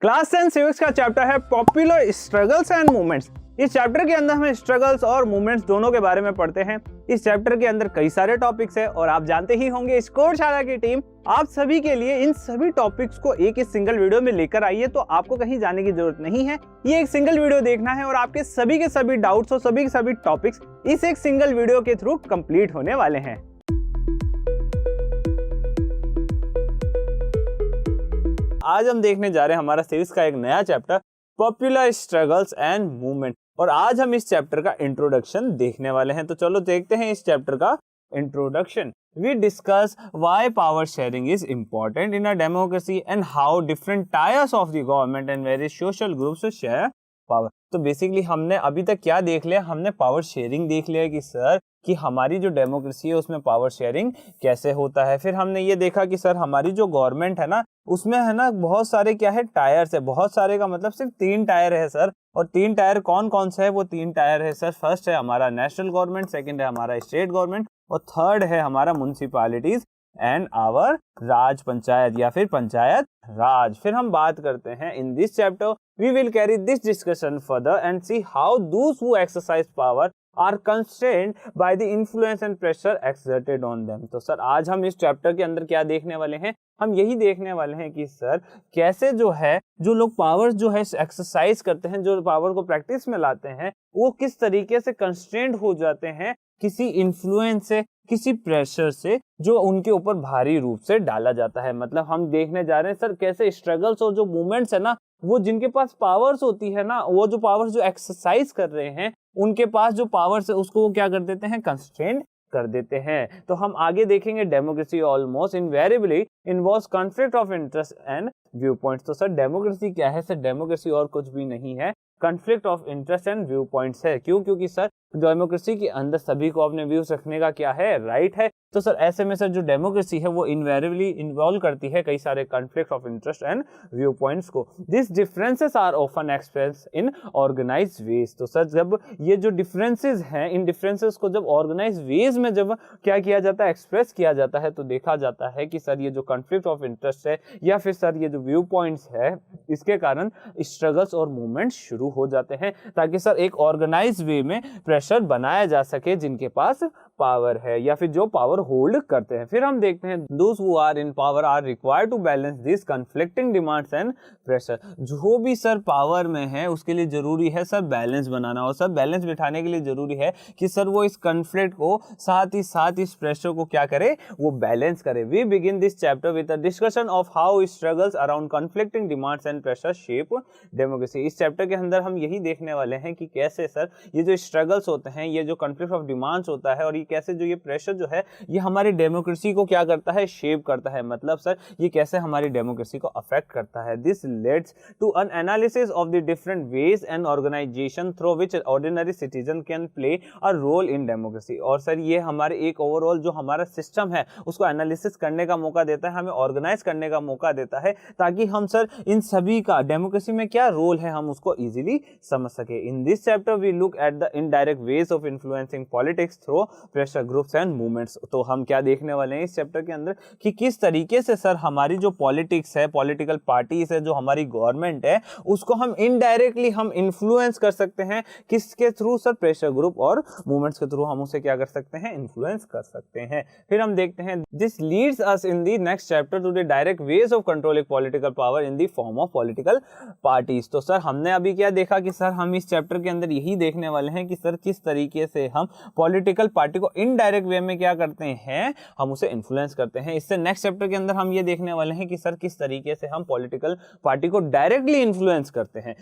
Class 10 civics का chapter है popular struggles and movements. इस चैप्टर के अंदर हम स्ट्रगल्स और मूवमेंट्स दोनों के बारे में पढ़ते हैं। इस चैप्टर के अंदर कई सारे टॉपिक्स हैं और आप जानते ही होंगे स्कोरशाला की टीम आप सभी के लिए इन सभी टॉपिक्स को एक सिंगल वीडियो में लेकर आई है, तो आपको कहीं जाने की जरूरत नहीं है। ये एक सिंगल वीडियो देखना है और आपके सभी के सभी डाउट्स और सभी के सभी टॉपिक्स इस एक सिंगल वीडियो के थ्रू कंप्लीट होने वाले हैं। आज हम देखने जा रहे हैं हमारा सीरीज का एक नया chapter popular struggles and movement, और आज हम इस चैप्टर का इंट्रोडक्शन देखने वाले हैं। तो चलो देखते हैं इस चैप्टर का introduction. We discuss why power sharing is important in a democracy and how different tiers of the government and various social groups share power। तो बेसिकली हमने अभी तक क्या देख लिया, हमने पावर शेयरिंग देख लिया कि सर कि हमारी जो डेमोक्रेसी है उसमें पावर शेयरिंग कैसे होता है। फिर हमने ये देखा कि सर हमारी जो गवर्नमेंट है ना उसमें है ना बहुत सारे क्या है टायर्स है, बहुत सारे का मतलब सिर्फ 3 टायर है सर। और 3 टायर कौन कौन सा है, वो 3 टायर है सर। फर्स्ट है हमारा नेशनल गवर्नमेंट, सेकंड है हमारा स्टेट गवर्नमेंट और थर्ड है हमारा municipalities and our raj panchayat या फिर पंचायत राज। फिर हम बात करते हैं in this chapter we will carry this discussion further and see how those who exercise power are constrained by the influence and pressure exerted on them. तो सर आज हम इस चैप्टर के अंदर क्या देखने वाले हैं, हम यही देखने वाले हैं कि सर कैसे जो है जो लोग पावर जो है एक्सरसाइज करते हैं, जो पावर को प्रैक्टिस में लाते हैं, वो किस तरीके से कंस्ट्रेंड हो जाते हैं किसी इन्फ्लुएंस से, किसी प्रेशर से जो उनके ऊपर भारी रूप से डाला जाता है। मतलब हम देखने जा रहे हैं सर कैसे स्ट्रगल्स और जो मूवमेंट्स है ना, वो जिनके पास पावर्स होती है ना, वो जो पावर्स जो एक्सरसाइज कर रहे हैं उनके पास जो पावर्स है उसको वो क्या कर देते हैं, कंस्ट्रेंड कर देते हैं। तो हम आगे देखेंगे democracy almost invariably involves conflict of interest and view points. तो सर डेमोक्रेसी क्या है, सर डेमोक्रेसी और कुछ भी नहीं है, conflict of interest and view points है। क्यों? क्योंकि सर डेमोक्रेसी के अंदर सभी को अपने व्यूज रखने का क्या है, राइट है। तो सर ऐसे में सर जो डेमोक्रेसी है वो इनवेरिएबली इन्वॉल्व करती है कई सारे conflict of interest and view points को। This differences are often express in organized ways. तो सर जब ये जो डिफरेंसेस हैं, इन डिफरेंसेस को जब ऑर्गेनाइज्ड वेज में जब क्या किया जाता है, एक्सप्रेस किया जाता है, तो देखा जाता है कि सर ये जो कॉन्फ्लिक्ट ऑफ इंटरेस्ट है या फिर सर ये जो व्यू पॉइंट्स है, इसके कारण स्ट्रगल्स और मूवमेंट शुरू हो जाते हैं ताकि सर एक ऑर्गेनाइज्ड वे में प्रेशर बनाया जा सके जिनके पास पावर है या फिर जो पावर होल्ड करते हैं। फिर हम देखते हैं those who are in power are required to balance these conflicting demands and pressure। जो भी सर पावर में है उसके लिए जरूरी है सर बैलेंस बनाना, और सर बैलेंस बिठाने के लिए जरूरी है कि सर वो इस कॉन्फ्लिक्ट को साथ ही इस प्रेशर को क्या करे, वो बैलेंस करे। We begin this chapter with a discussion of how struggles around conflicting demands and pressure shape democracy। इस चैप्टर के अंदर हम यही देखने वाले हैं कि कैसे सर ये जो स्ट्रगल्स होते हैं, ये जो कॉन्फ्लिक्ट ऑफ डिमांड्स होता है और ये कैसे जो ये प्रेशर जो है ये हमारी डेमोक्रेसी को क्या करता है, शेप करता है। मतलब सर ये कैसे हमारी डेमोक्रेसी को अफेक्ट करता है। This leads to an analysis of the different ways and organisation through which ordinary citizen can play a role in democracy. और सर ये हमारे एक ओवरऑल जो हमारा सिस्टम है उसको एनालिसिस करने का मौका देता है, हमें ऑर्गेनाइज करने का मौका देता है ताकि हम सर इन सभी का डेमोक्रेसी में क्या रोल है हम उसको इजीली समझ सके। In this chapter we look at the indirect ways of influencing politics through pressure groups and movements. तो हम क्या देखने वाले हैं इस चैप्टर के अंदर कि किस तरीके से सर हमारी जो पॉलिटिक्स है, पॉलिटिकल पार्टीज है, जो हमारी गवर्नमेंट है, उसको हम इनडायरेक्टली हम इन्फ्लुएंस कर सकते हैं। किसके थ्रू सर, प्रेशर ग्रुप और मूवमेंट्स के थ्रू हम उसे क्या कर सकते हैं, इन्फ्लुएंस कर सकते हैं। फिर हम देखते हैं this leads us in the next chapter two the direct ways of controlling political power in the form of political parties. तो सर हमने अभी क्या देखा कि सर हम इस चैप्टर के अंदर यही देखने वाले हैं कि सर किस तरीके से हम पॉलिटिकल पार्टी को इनडायरेक्ट वे में क्या करते हैं, हम उसे इन्फ्लुएंस करते हैं। इससे नेक्स्ट चैप्टर के अंदर हम ये देखने वाले हैं कि सर किस तरीके से हम पॉलिटिकल पार्टी को डायरेक्टली इन्फ्लुएंस करते हैं।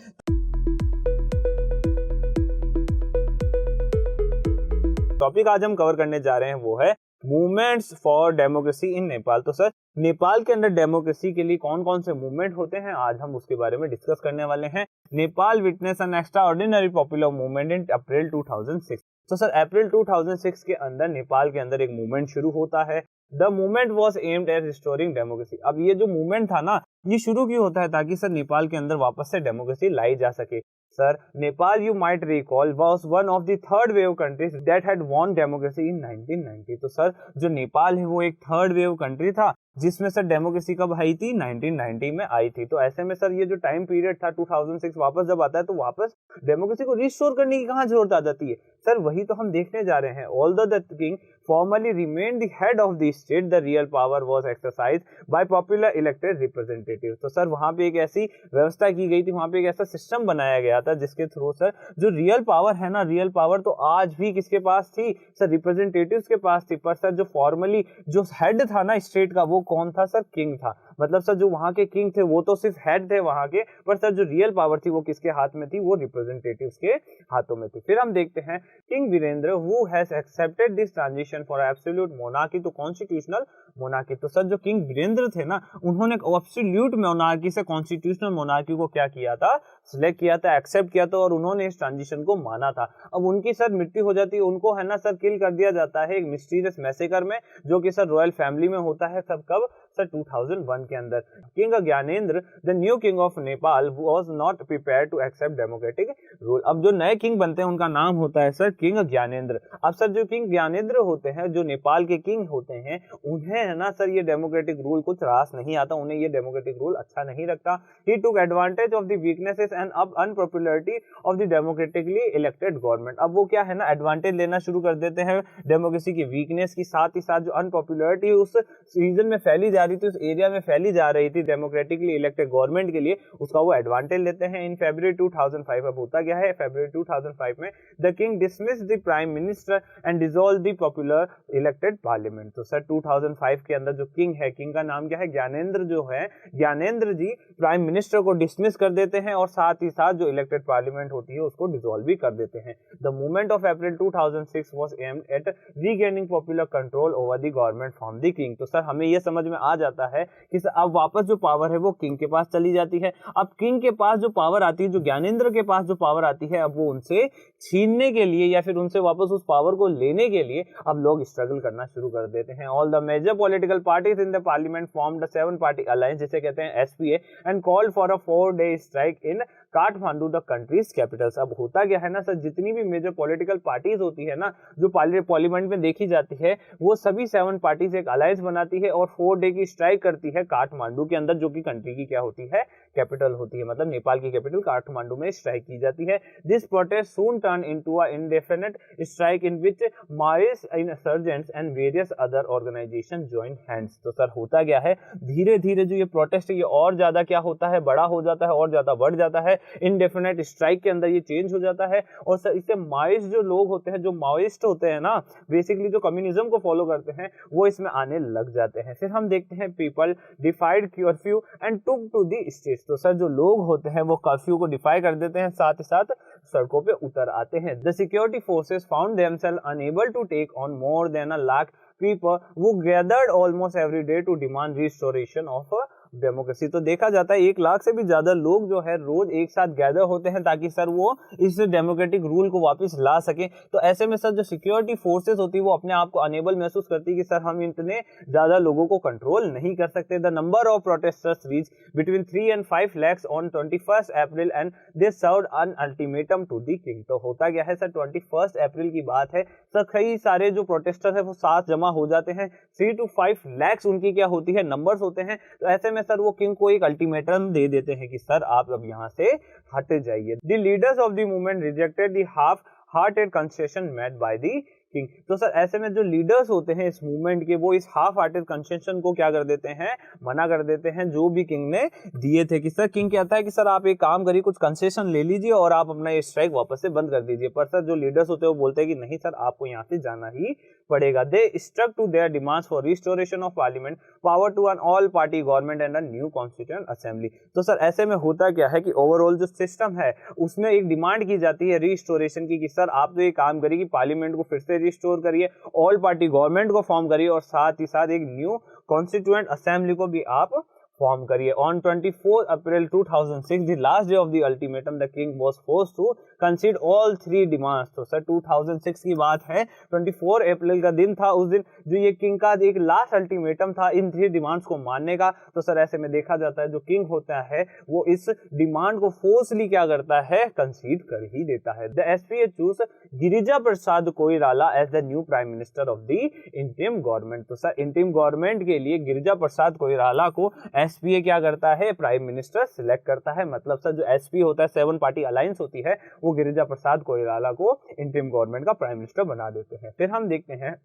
टॉपिक आज हम कवर करने जा रहे हैं वो है movements for democracy in Nepal. तो सर नेपाल के अंदर डेमोक्रेसी के लिए कौन कौन से मूवमेंट होते हैं, आज हम उसके बारे में डिस्कस करने वाले हैं। Nepal witness an extraordinary popular movement in April 2006। तो सर अप्रैल 2006 के अंदर नेपाल के अंदर एक मूवमेंट शुरू होता है। The movement was aimed at restoring democracy. अब ये जो मूवमेंट था ना, ये शुरू क्यों होता है, ताकि सर नेपाल के अंदर वापस से डेमोक्रेसी लाई जा सके। Sir Nepal you might recall was one of the third wave countries that had won democracy in 1990। तो सर जो नेपाल है वो एक थर्ड वेव कंट्री था जिसमें सर डेमोक्रेसी कब आई थी, 1990 में आई थी। तो ऐसे में सर ये जो टाइम पीरियड था 2006 वापस जब आता है तो वापस डेमोक्रेसी को रिस्टोर करने की कहाँ जरूरत आ जाती है सर, वही तो हम देखने जा रहे हैं। Although the king formally remained the head of the state, the real power was exercised by popular elected representatives। तो सर वहां पे एक ऐसी व्यवस्था की गई थी, वहां पे एक ऐसा सिस्टम बनाया गया था जिसके थ्रू सर जो रियल पावर है ना, रियल पावर तो आज भी किसके पास थी सर, रिप्रेजेंटेटिव्स के पास थी। पर सर जो फॉर्मली जो हेड था ना स्टेट का वो कौन था सर, किंग था। मतलब सर जो वहां के किंग थे वो तो सिर्फ हेड थे वहां के, पर सर जो रियल पावर थी वो किसके हाथ में थी, वो रिप्रेजेंटेटिव्स के हाथों में थी। फिर हम देखते हैं king Virendra who has accepted this transition for absolute monarchy to constitutional monarchy. तो सर जो किंग वीरेंद्र थे ना उन्होंने एब्सोल्यूट मोनार्की से कॉन्स्टिट्यूशनल मोनार्की को क्या किया था, सिलेक्ट किया था, एक्सेप्ट किया था और उन्होंने इस ट्रांजिशन को माना था। अब उनकी सर मृत्यु हो जाती है, उनको है ना सर किल कर दिया जाता है एक मिस्टीरियस मैसेकर में, जो कि सर रॉयल फैमिली में होता है। सब कब सर 2001 के अंदर। King Gyanendra the new king of Nepal was not prepared to accept democratic rule. अब जो नए किंग बनते हैं उनका नाम होता है सर किंग ज्ञानेंद्र। अब सर जो किंग ज्ञानेंद्र होते हैं, जो नेपाल के किंग होते हैं, उन्हें है ना सर ये डेमोक्रेटिक रूल कुछ रास नहीं आता, उन्हें ये डेमोक्रेटिक रूल अच्छा नहीं लगता। He took advantage of the weaknesses and unpopularity of the democratically elected government. अब वो क्या है ना एडवांटेज लेना शुरू कर देते हैं डेमोक्रेसी की वीकनेस की, साथ ही साथ जो अनपॉपुलरिटी उस रीजन में फैली जा रही थी, उस एरिया में फैली जा रही थी डेमोक्रेटिकली इलेक्टेड गवर्नमेंट के लिए, उसका वो एडवांटेज लेते हैं। इन फरवरी 2005 अब होता क्या है, फरवरी 2005 में the king dismiss the prime minister and dissolve the popular elected parliament. तो सर 2005 के अंदर जो किंग है, किंग का नाम क्या है, ज्ञानेंद्र जो है, ज्ञानेंद्र जी प्राइम मिनिस्टर को डिसमिस कर देते हैं और साथ ही साथ जो इलेक्टेड पार्लियामेंट होती है उसको डिसॉल्व भी कर देते हैं। The movement of April 2006 was aimed at regaining popular control over the government from the king. तो सर हमें यह समझ में आ जाता है कि अब वापस जो पावर है वो किंग के पास चली जाती है। अब किंग के पास जो पावर आती है, जो ज्ञानेंद्र के पास जो पावर आती है, अब वो उनसे छीनने के लिए या फिर उनसे वापस उस पावर को लेने के लिए अब लोग स्ट्रगल करना शुरू कर देते हैं। All the major political parties in the parliament formed a 7 party alliance, जिसे कहते हैं SPA, and called for a 4-day strike in Kathmandu the country's capitals. अब होता क्या है ना सर, जितनी भी मेजर पॉलिटिकल पार्टीज होती है ना जो पार्लियामेंट में देखी जाती है, वो सभी 7 पार्टीज एक अलायंस बनाती है और 4 डे की स्ट्राइक करती है काठमांडू के अंदर, जो कि कंट्री की क्या होती है, कैपिटल होती है। मतलब नेपाल की कैपिटल काठमांडू में स्ट्राइक की जाती है। This protest soon turn into a indefinite strike in which Maoist insurgents and various other organisation join hands. तो सर होता क्या है, धीरे धीरे जो ये प्रोटेस्ट है ये और ज्यादा क्या होता है, बड़ा हो जाता है और ज्यादा बढ़ जाता है। इंडेफिनिट स्ट्राइक के अंदर ये चेंज हो जाता है और सर इससे माओइस्ट जो लोग होते हैं, जो माओइस्ट होते हैं ना, बेसिकली जो कम्युनिज्म को फॉलो करते हैं, वो इसमें आने लग जाते हैं। फिर हम देखते हैं people defied curfew and took to the streets. तो सर जो लोग होते हैं वो कर्फ्यू को डिफाई कर देते हैं, साथ ही साथ सड़कों पे उतर आते हैं। The security forces found themselves unable to take on more than a lakh people who gathered almost every day to demand restoration of democracy. तो देखा जाता है 1 लाख से भी ज्यादा लोग जो है रोज एक साथ गैदर होते हैं ताकि सर वो इस डेमोक्रेटिक रूल को वापस ला सके। तो ऐसे में सर जो सिक्योरिटी फोर्सेस होती है वो अपने आप को अनेबल महसूस करती है कि सर हम इतने ज्यादा लोगों को कंट्रोल नहीं कर सकते। The number of protesters reach between 3 and 5 lakhs on 21 April and they served an ultimatum to the king. तो होता क्या है सर, 21 अप्रैल की बात है सर, कई सारे जो प्रोटेस्टर्स है वो साथ जमा हो जाते हैं। 3 to 5 lakhs उनकी क्या होती है, नंबर्स होते हैं। तो ऐसे में सर वो किंग को एक अल्टीमेटम दे देते हैं कि सर आप अब यहाँ से हट जाइए। The leaders of the movement rejected the half hearted concession made by the king. तो सर ऐसे में जो लीडर्स होते हैं इस मूवमेंट के, वो इस हाफ हार्टेड कंसेशन को क्या कर देते हैं, मना कर देते हैं, जो भी किंग ने दिए थे। कि सर किंग कहता है कि सर आप एक काम करिए, कुछ कंसेशन ले लीजिए और आप अपना ये स्ट्राइक वापस से बंद कर दीजिए। पर सर जो लीडर्स होते हैं वो बोलते हैं कि नहीं सर आपको यहाँ से जाना ही पड़ेगा। They struck to their demands for restoration of parliament, power to an all party government and a new constituent assembly. तो सर ऐसे में होता क्या है कि ओवरऑल जो सिस्टम है उसमें एक डिमांड की जाती है रिस्टोरेशन की, कि सर आप तो ये काम करिए कि पार्लियामेंट को फिर से रिस्टोर करिए, ऑल पार्टी गवर्नमेंट को फॉर्म करिए और साथ ही साथ एक न्यू कॉन्स्टिट्यूएंट असेंबली को भी आप फॉर्म करिए। On 24 April 2006 the last day of the ultimatum the king was forced to concede all 3 demands. तो सर 2006 की बात है, 24 अप्रैल का दिन था, उस दिन जो ये किंग का एक लास्ट अल्टीमेटम था इन 3 डिमांड्स को मानने का। तो सर ऐसे में देखा जाता है जो किंग होता है वो इस डिमांड को फोर्सली क्या करता है, कंसीड कर ही देता है। The SPA choose Girija Prasad Koirala as the new prime minister of the interim government. तो सर इंटरिम गवर्नमेंट के लिए गिरिजा प्रसाद कोइराला को एसपीए क्या करता है, प्राइम मिनिस्टर सिलेक्ट करता है। मतलब सर जो एसपी होता है, 7 पार्टी अलायंस होती है, वो गिरिजा प्रसाद कोइराला को इंटरिम गवर्नमेंट का प्राइम मिनिस्टर बना देते हैं। फिर हम देखते हैं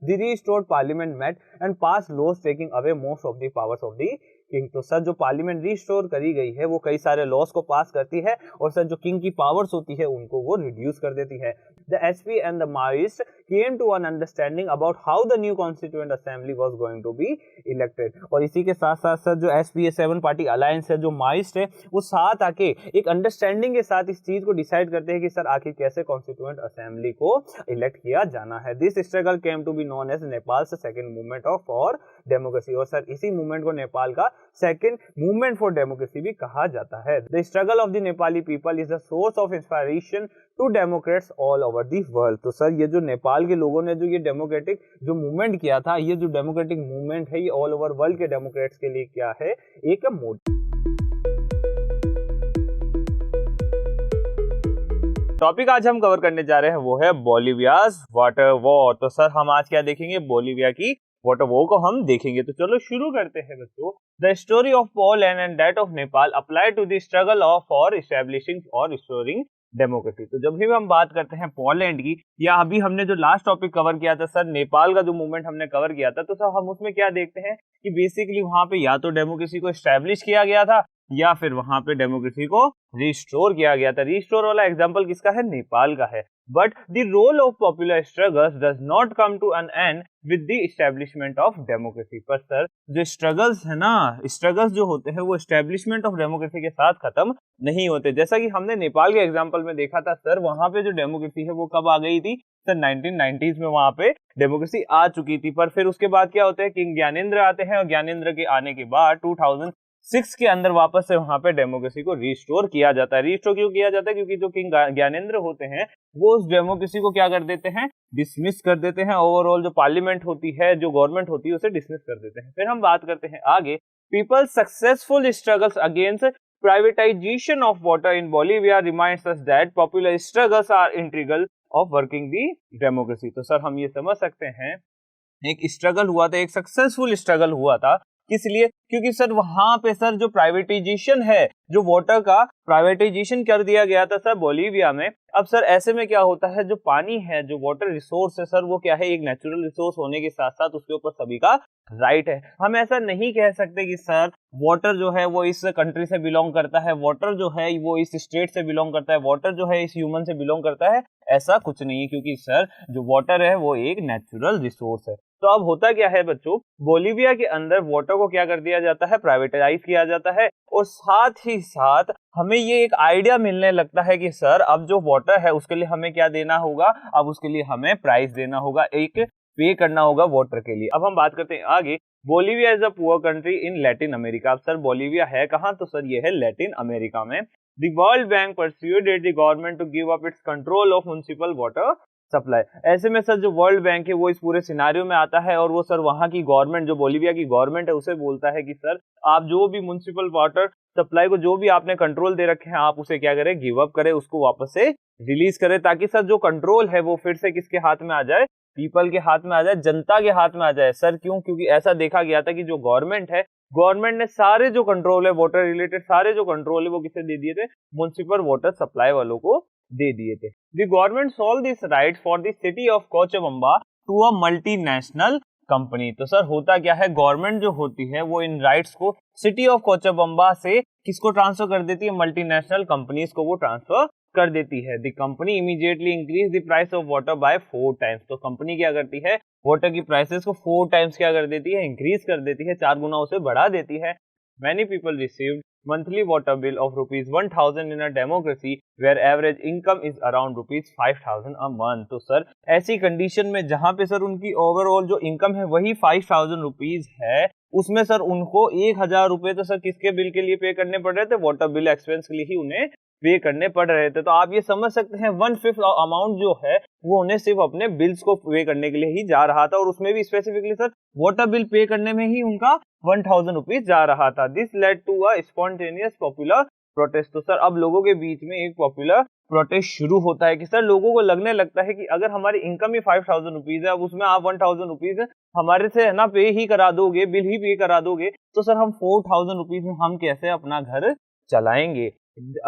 The restored parliament met and passed laws taking away most of the powers of the king. तो सर जो पार्लियामेंट रिस्टोर करी गई है वो कई सारे लॉस को पास करती है और सर जो किंग की पावर्स होती है उनको वो रिड्यूस कर देती है। The SP and the Maoist came to an understanding about how the new constituent assembly was going to be elected. और इसी के साथ साथ सर जो एसपी 7 पार्टी अलायंस है, जो माओइस्ट है, वो साथ आके एक अंडरस्टैंडिंग के साथ इस चीज को डिसाइड करते हैं कि सर आखिर कैसे कॉन्स्टिट्यूएंट असेंबली को इलेक्ट किया जाना है। This struggle came to be known as Nepal's second movement of for democracy. और सर इसी मूवमेंट को नेपाल का सेकंड मूवमेंट फॉर डेमोक्रेसी भी कहा जाता है। The struggle of the Nepali people is the source of inspiration to democrats all over the world. तो sir ये जो नेपाल के लोगों ने जो ये डेमोक्रेटिक जो मूवमेंट किया था, ये जो डेमोक्रेटिक मूवमेंट है, ये ऑल ओवर वर्ल्ड के डेमोक्रेट्स के लिए क्या है, एक मोटिव। टॉपिक आज हम कवर करने जा रहे हैं वो है बोलिवियाज वाटर वॉर। तो सर हम आज क्या देखेंगे, बोलिविया की वाटर वॉर को हम देखेंगे। तो चलो शुरू करते हैं बच्चों। The story of Poland and that of Nepal apply to the struggle of for establishing or restoring democracy. तो जब भी हम बात करते हैं पोलैंड की, या अभी हमने जो लास्ट टॉपिक कवर किया था सर, नेपाल का जो मूवमेंट हमने कवर किया था, तो सर हम उसमें क्या देखते हैं कि बेसिकली वहां पे या तो डेमोक्रेसी को एस्टैब्लिश किया गया था या फिर वहां पे डेमोक्रेसी को रिस्टोर किया गया था। रिस्टोर वाला एग्जांपल किसका है, नेपाल का है। But the role of popular struggles does not come to an end with the establishment of democracy. पर सर जो स्ट्रगल्स है ना, स्ट्रगल्स जो होते हैं वो एस्टैब्लिशमेंट ऑफ डेमोक्रेसी के साथ खत्म नहीं होते। जैसा कि हमने नेपाल के एग्जांपल में देखा था सर, वहां पे जो डेमोक्रेसी है वो कब आ गई थी सर, 1990s में वहां पे डेमोक्रेसी आ चुकी थी। पर फिर उसके बाद क्या होता है, किंग ज्ञानेंद्र आते हैं और ज्ञानेंद्र के आने के बाद 2006 के अंदर वापस से वहां पे डेमोक्रेसी को रिस्टोर किया जाता है। रिस्टोर क्यों किया जाता है, क्योंकि जो किंग ज्ञानेंद्र होते हैं वो उस डेमोक्रेसी को क्या कर देते हैं, डिसमिस कर देते हैं। ओवरऑल जो पार्लियामेंट होती है, जो गवर्नमेंट होती है, उसे डिसमिस कर देते हैं। फिर हम बात करते हैं आगे, people successful struggles against privatization of water in Bolivia reminds us that popular struggles are integral of working the democracy। तो सर हम ये समझ सकते हैं एक स्ट्रगल हुआ था, एक सक्सेसफुल स्ट्रगल हुआ था, किस लिए, क्योंकि सर वहां पे सर जो प्राइवेटाइजेशन है, जो वाटर का प्राइवेटाइजेशन कर दिया गया था सर बोलिविया में। अब सर ऐसे में क्या होता है, जो पानी है, जो वाटर रिसोर्स है सर, वो क्या है, एक नेचुरल रिसोर्स होने के साथ साथ उसके ऊपर सभी का राइट है। हम ऐसा नहीं कह सकते कि सर वाटर जो है वो इस कंट्री से बिलोंग करता है, वाटर जो है वो इस स्टेट से बिलोंग करता है, वाटर जो है इस ह्यूमन से बिलोंग करता है। ऐसा कुछ नहीं है, क्योंकि सर जो वाटर है वो एक नेचुरल रिसोर्स है। तो अब होता क्या है बच्चों, बोलिविया के अंदर वाटर को क्या कर दिया जाता है, प्राइवेटाइज किया जाता है। और साथ ही साथ हमें ये एक आइडिया मिलने लगता है कि सर अब जो वाटर है उसके लिए हमें क्या देना होगा, अब उसके लिए हमें प्राइस देना होगा, एक पे करना होगा वाटर के लिए। अब हम बात करते हैं आगे, Bolivia is a poor country in Latin America. अब सर बोलिविया है कहाँ, तो सर ये है लैटिन अमेरिका में। The World Bank persuaded the government to give up its control of municipal water supply. ऐसे में सर जो वर्ल्ड बैंक है वो इस पूरे सिनारियो में आता है और वो सर वहां की गवर्नमेंट, जो बोलिविया की गवर्नमेंट है, उसे बोलता है कि सर आप जो भी म्युनिसिपल वाटर सप्लाई को जो भी आपने कंट्रोल दे रखे हैं, आप उसे क्या करें, गिव अप करें, उसको वापस से रिलीज करें, ताकि सर जो कंट्रोल है वो फिर से किसके हाथ में आ जाए, पीपल के हाथ में आ जाए, जनता के हाथ में आ जाए। सर क्यों, क्योंकि ऐसा देखा गया था कि जो गवर्नमेंट है, गवर्नमेंट ने सारे जो कंट्रोल है वाटर रिलेटेड, सारे जो कंट्रोल है वो किसे दे दिए थे, म्युनिसिपल वाटर सप्लाई वालों को दे दिए थे। The government sold this right for the city of Cochabamba to a multinational company। तो सर होता क्या है, गवर्नमेंट जो होती है वो इन राइट्स को सिटी ऑफ कोचाबम्बा से किसको ट्रांसफर कर देती है, मल्टीनेशनल कंपनीज को वो ट्रांसफर कर देती है। The company immediately increase the price of water bye 4 times. तो कंपनी क्या करती है, वाटर की प्राइसेस को 4 टाइम्स क्या कर देती है, इंक्रीज कर देती है, 4 गुना उसे बढ़ा देती है। Many people received monthly water bill of rupees 1000 in a democracy where average income is around rupees 5000 a month। तो सर ऐसी कंडीशन में जहां पे सर उनकी ओवरऑल जो इनकम है वही 5000 रुपीज है, उसमें सर उनको 1000 रुपए तो सर किसके बिल के लिए पे करने पड़ रहे थे, वाटर बिल एक्सपेंस के लिए ही उन्हें पे करने पड़ रहे थे। तो आप ये समझ सकते हैं 1/5 अमाउंट जो है वो उन्हें सिर्फ अपने बिल्स को पे करने के लिए ही जा रहा था, और उसमें भी specifically sir water bill pay करने में ही उनका 1000 रुपीज जा रहा था। This led to a spontaneous popular protest. तो सर अब लोगों के बीच में एक पॉपुलर प्रोटेस्ट शुरू होता है कि सर लोगों को लगने लगता है कि अगर हमारी इनकम ही 5000 रुपीज है, अब उसमें आप 1000 रुपीज हमारे से है ना पे ही करा दोगे, बिल ही पे करा दोगे, तो सर हम 4000 रुपीज में हम कैसे अपना घर चलाएंगे।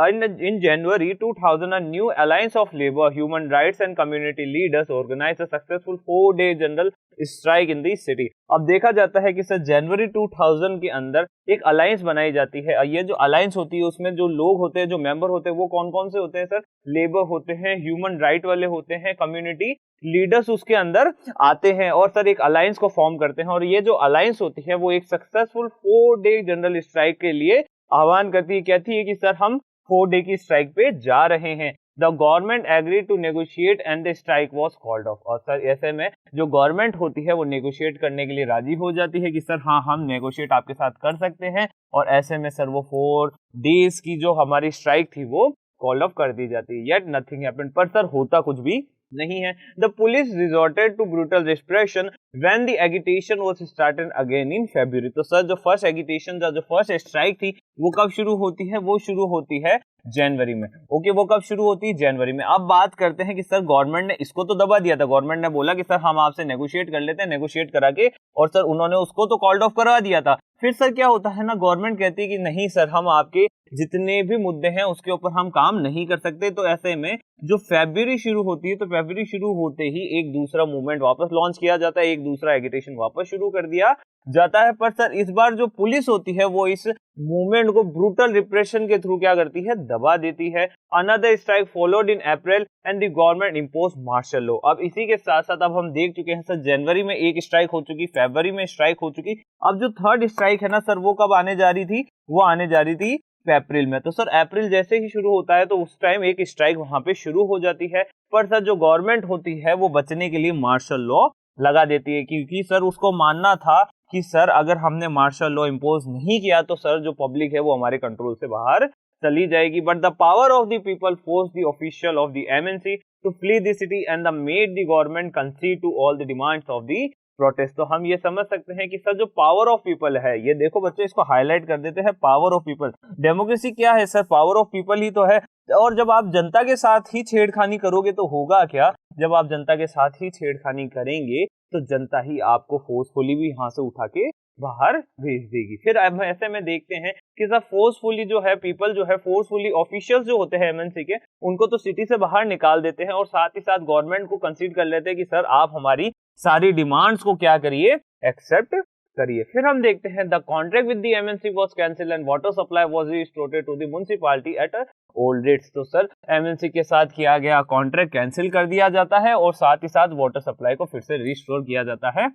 In January 2000, a new Alliance of Labour, Human Rights and Community Leaders organized a successful 4-day general strike in the city। अब देखा जाता है कि सर जनवरी 2000 के अंदर एक अलायंस बनाई जाती है। ये जो अलायंस होती है उसमें जो लोग होते हैं, जो मेंबर होते हैं, वो कौन कौन से होते हैं सर, लेबर होते हैं, ह्यूमन राइट वाले होते हैं, कम्युनिटी लीडर्स उसके अंदर आते हैं और सर एक अलायंस को फॉर्म करते हैं। और ये जो अलायंस होती है वो एक सक्सेसफुल 4-day जनरल स्ट्राइक के लिए आह्वान करती है, कहती है कि सर हम 4 डे की स्ट्राइक पे जा रहे हैं। The government agree to negotiate and the strike was called off. और सर ऐसे में जो गवर्नमेंट होती है वो नेगोशिएट करने के लिए राजी हो जाती है कि सर हाँ हम नेगोशिएट आपके साथ कर सकते हैं, और ऐसे में सर वो 4 डेज की जो हमारी स्ट्राइक थी वो कॉल ऑफ कर दी जाती है। येट नथिंग हैपेंड, पर सर होता कुछ भी नहीं है। The police resorted to brutal repression when the agitation was started again in February. तो सर जो फर्स्ट एगिटेशन जो फर्स्ट स्ट्राइक थी वो कब शुरू होती है, वो शुरू होती है जनवरी में। ओके, वो कब शुरू होती है, जनवरी में। अब बात करते हैं कि सर गवर्नमेंट ने इसको तो दबा दिया था, गवर्नमेंट ने बोला कि सर हम आपसे नेगोशिएट कर लेते हैं, नेगोशिएट करा के, और सर उन्होंने उसको तो कॉल्ड ऑफ करवा दिया था। फिर सर क्या होता है ना, गवर्नमेंट कहती है कि नहीं सर हम आपके जितने भी मुद्दे हैं उसके ऊपर हम काम नहीं कर सकते। तो ऐसे में जो फरवरी शुरू होती है, तो फरवरी शुरू होते ही एक दूसरा मूवमेंट वापस लॉन्च किया जाता है, एक दूसरा एगिटेशन वापस शुरू कर दिया जाता है। पर सर इस बार जो पुलिस होती है वो इस मूवमेंट को ब्रूटल रिप्रेशन के थ्रू क्या करती है, दबा देती है। Another strike followed in April and the government impose martial law. अब इसी के साथ साथ अब हम देख चुके हैं सर जनवरी में एक स्ट्राइक हो चुकी, फरवरी में स्ट्राइक हो चुकी। अब जो थर्ड स्ट्राइक है ना सर वो कब आने जा रही थी, वो आने जा रही थी अप्रैल में। तो सर अप्रैल जैसे ही शुरू होता है तो उस टाइम एक स्ट्राइक वहां पे शुरू हो जाती है। पर सर जो गवर्नमेंट होती है वो बचने के लिए मार्शल लॉ लगा देती है, क्योंकि सर उसको मानना था कि सर अगर हमने मार्शल लॉ इम्पोज नहीं किया तो सर जो पब्लिक है वो हमारे कंट्रोल से बाहर चली जाएगी। But the power of the people force the official of the MNC to flee the city and the made the government concede to all the demands of the protest. तो हम ये समझ सकते हैं कि सर जो पावर ऑफ पीपल है, ये देखो बच्चे इसको हाईलाइट कर देते हैं, पावर ऑफ पीपल। डेमोक्रेसी क्या है सर, पावर ऑफ पीपल ही तो है। और जब आप जनता के साथ ही छेड़खानी करोगे तो होगा क्या, जब आप जनता के साथ ही छेड़खानी करेंगे तो जनता ही आपको फोर्सफुली भी यहाँ से उठा के बाहर भेज देगी। फिर अब ऐसे में देखते हैं कि सर फोर्सफुली जो है पीपल जो है फोर्सफुली ऑफिशियल्स जो होते हैं एमएनसी के, उनको तो सिटी से बाहर निकाल देते हैं और साथ ही साथ गवर्नमेंट को कंसीड कर लेते हैं कि सर आप हमारी सारी डिमांड्स को क्या करिए, एक्सेप्ट करिए। फिर हम देखते हैं the contract with the MNC was cancelled and water supply was restored to the municipality at old rates. तो सर एमएनसी के साथ किया गया कॉन्ट्रैक्ट कैंसिल कर दिया जाता है और साथ ही साथ वाटर सप्लाई को फिर से रिस्टोर किया जाता है,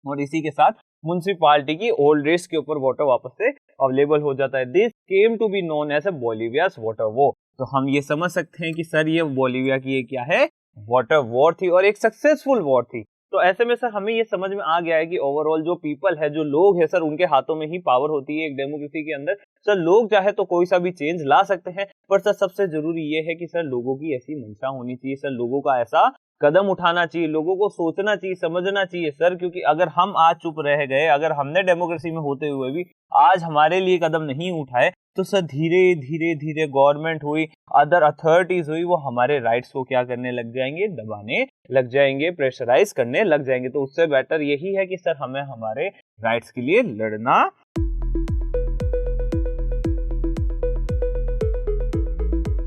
और इसी के साथ म्युनिसिपैलिटी की ओल्ड रेट्स के ऊपर वाटर वापस से अवेलेबल हो जाता है। This came to be known as Bolivia's water war. तो हम ये समझ सकते हैं कि सर ये बोलिविया की ये क्या है, वाटर वॉर थी और एक सक्सेसफुल वॉर थी। तो ऐसे में सर हमें ये समझ में आ गया है कि ओवरऑल जो पीपल है, जो लोग है सर, उनके हाथों में ही पावर होती है एक डेमोक्रेसी के अंदर। सर लोग चाहे तो कोई सा भी चेंज ला सकते हैं, पर सर सबसे जरूरी ये है कि सर लोगों की ऐसी मंशा होनी चाहिए, सर लोगों का ऐसा कदम उठाना चाहिए, लोगों को सोचना चाहिए, समझना चाहिए सर। क्योंकि अगर हम आज चुप रह गए, अगर हमने डेमोक्रेसी में होते हुए भी आज हमारे लिए कदम नहीं उठाए, तो सर धीरे धीरे धीरे गवर्नमेंट हुई, अदर अथॉरिटीज हुई, वो हमारे राइट्स को क्या करने लग जाएंगे, दबाने लग जाएंगे, प्रेशराइज करने लग जाएंगे। तो उससे बेटर यही है कि सर हमें हमारे राइट्स के लिए लड़ना।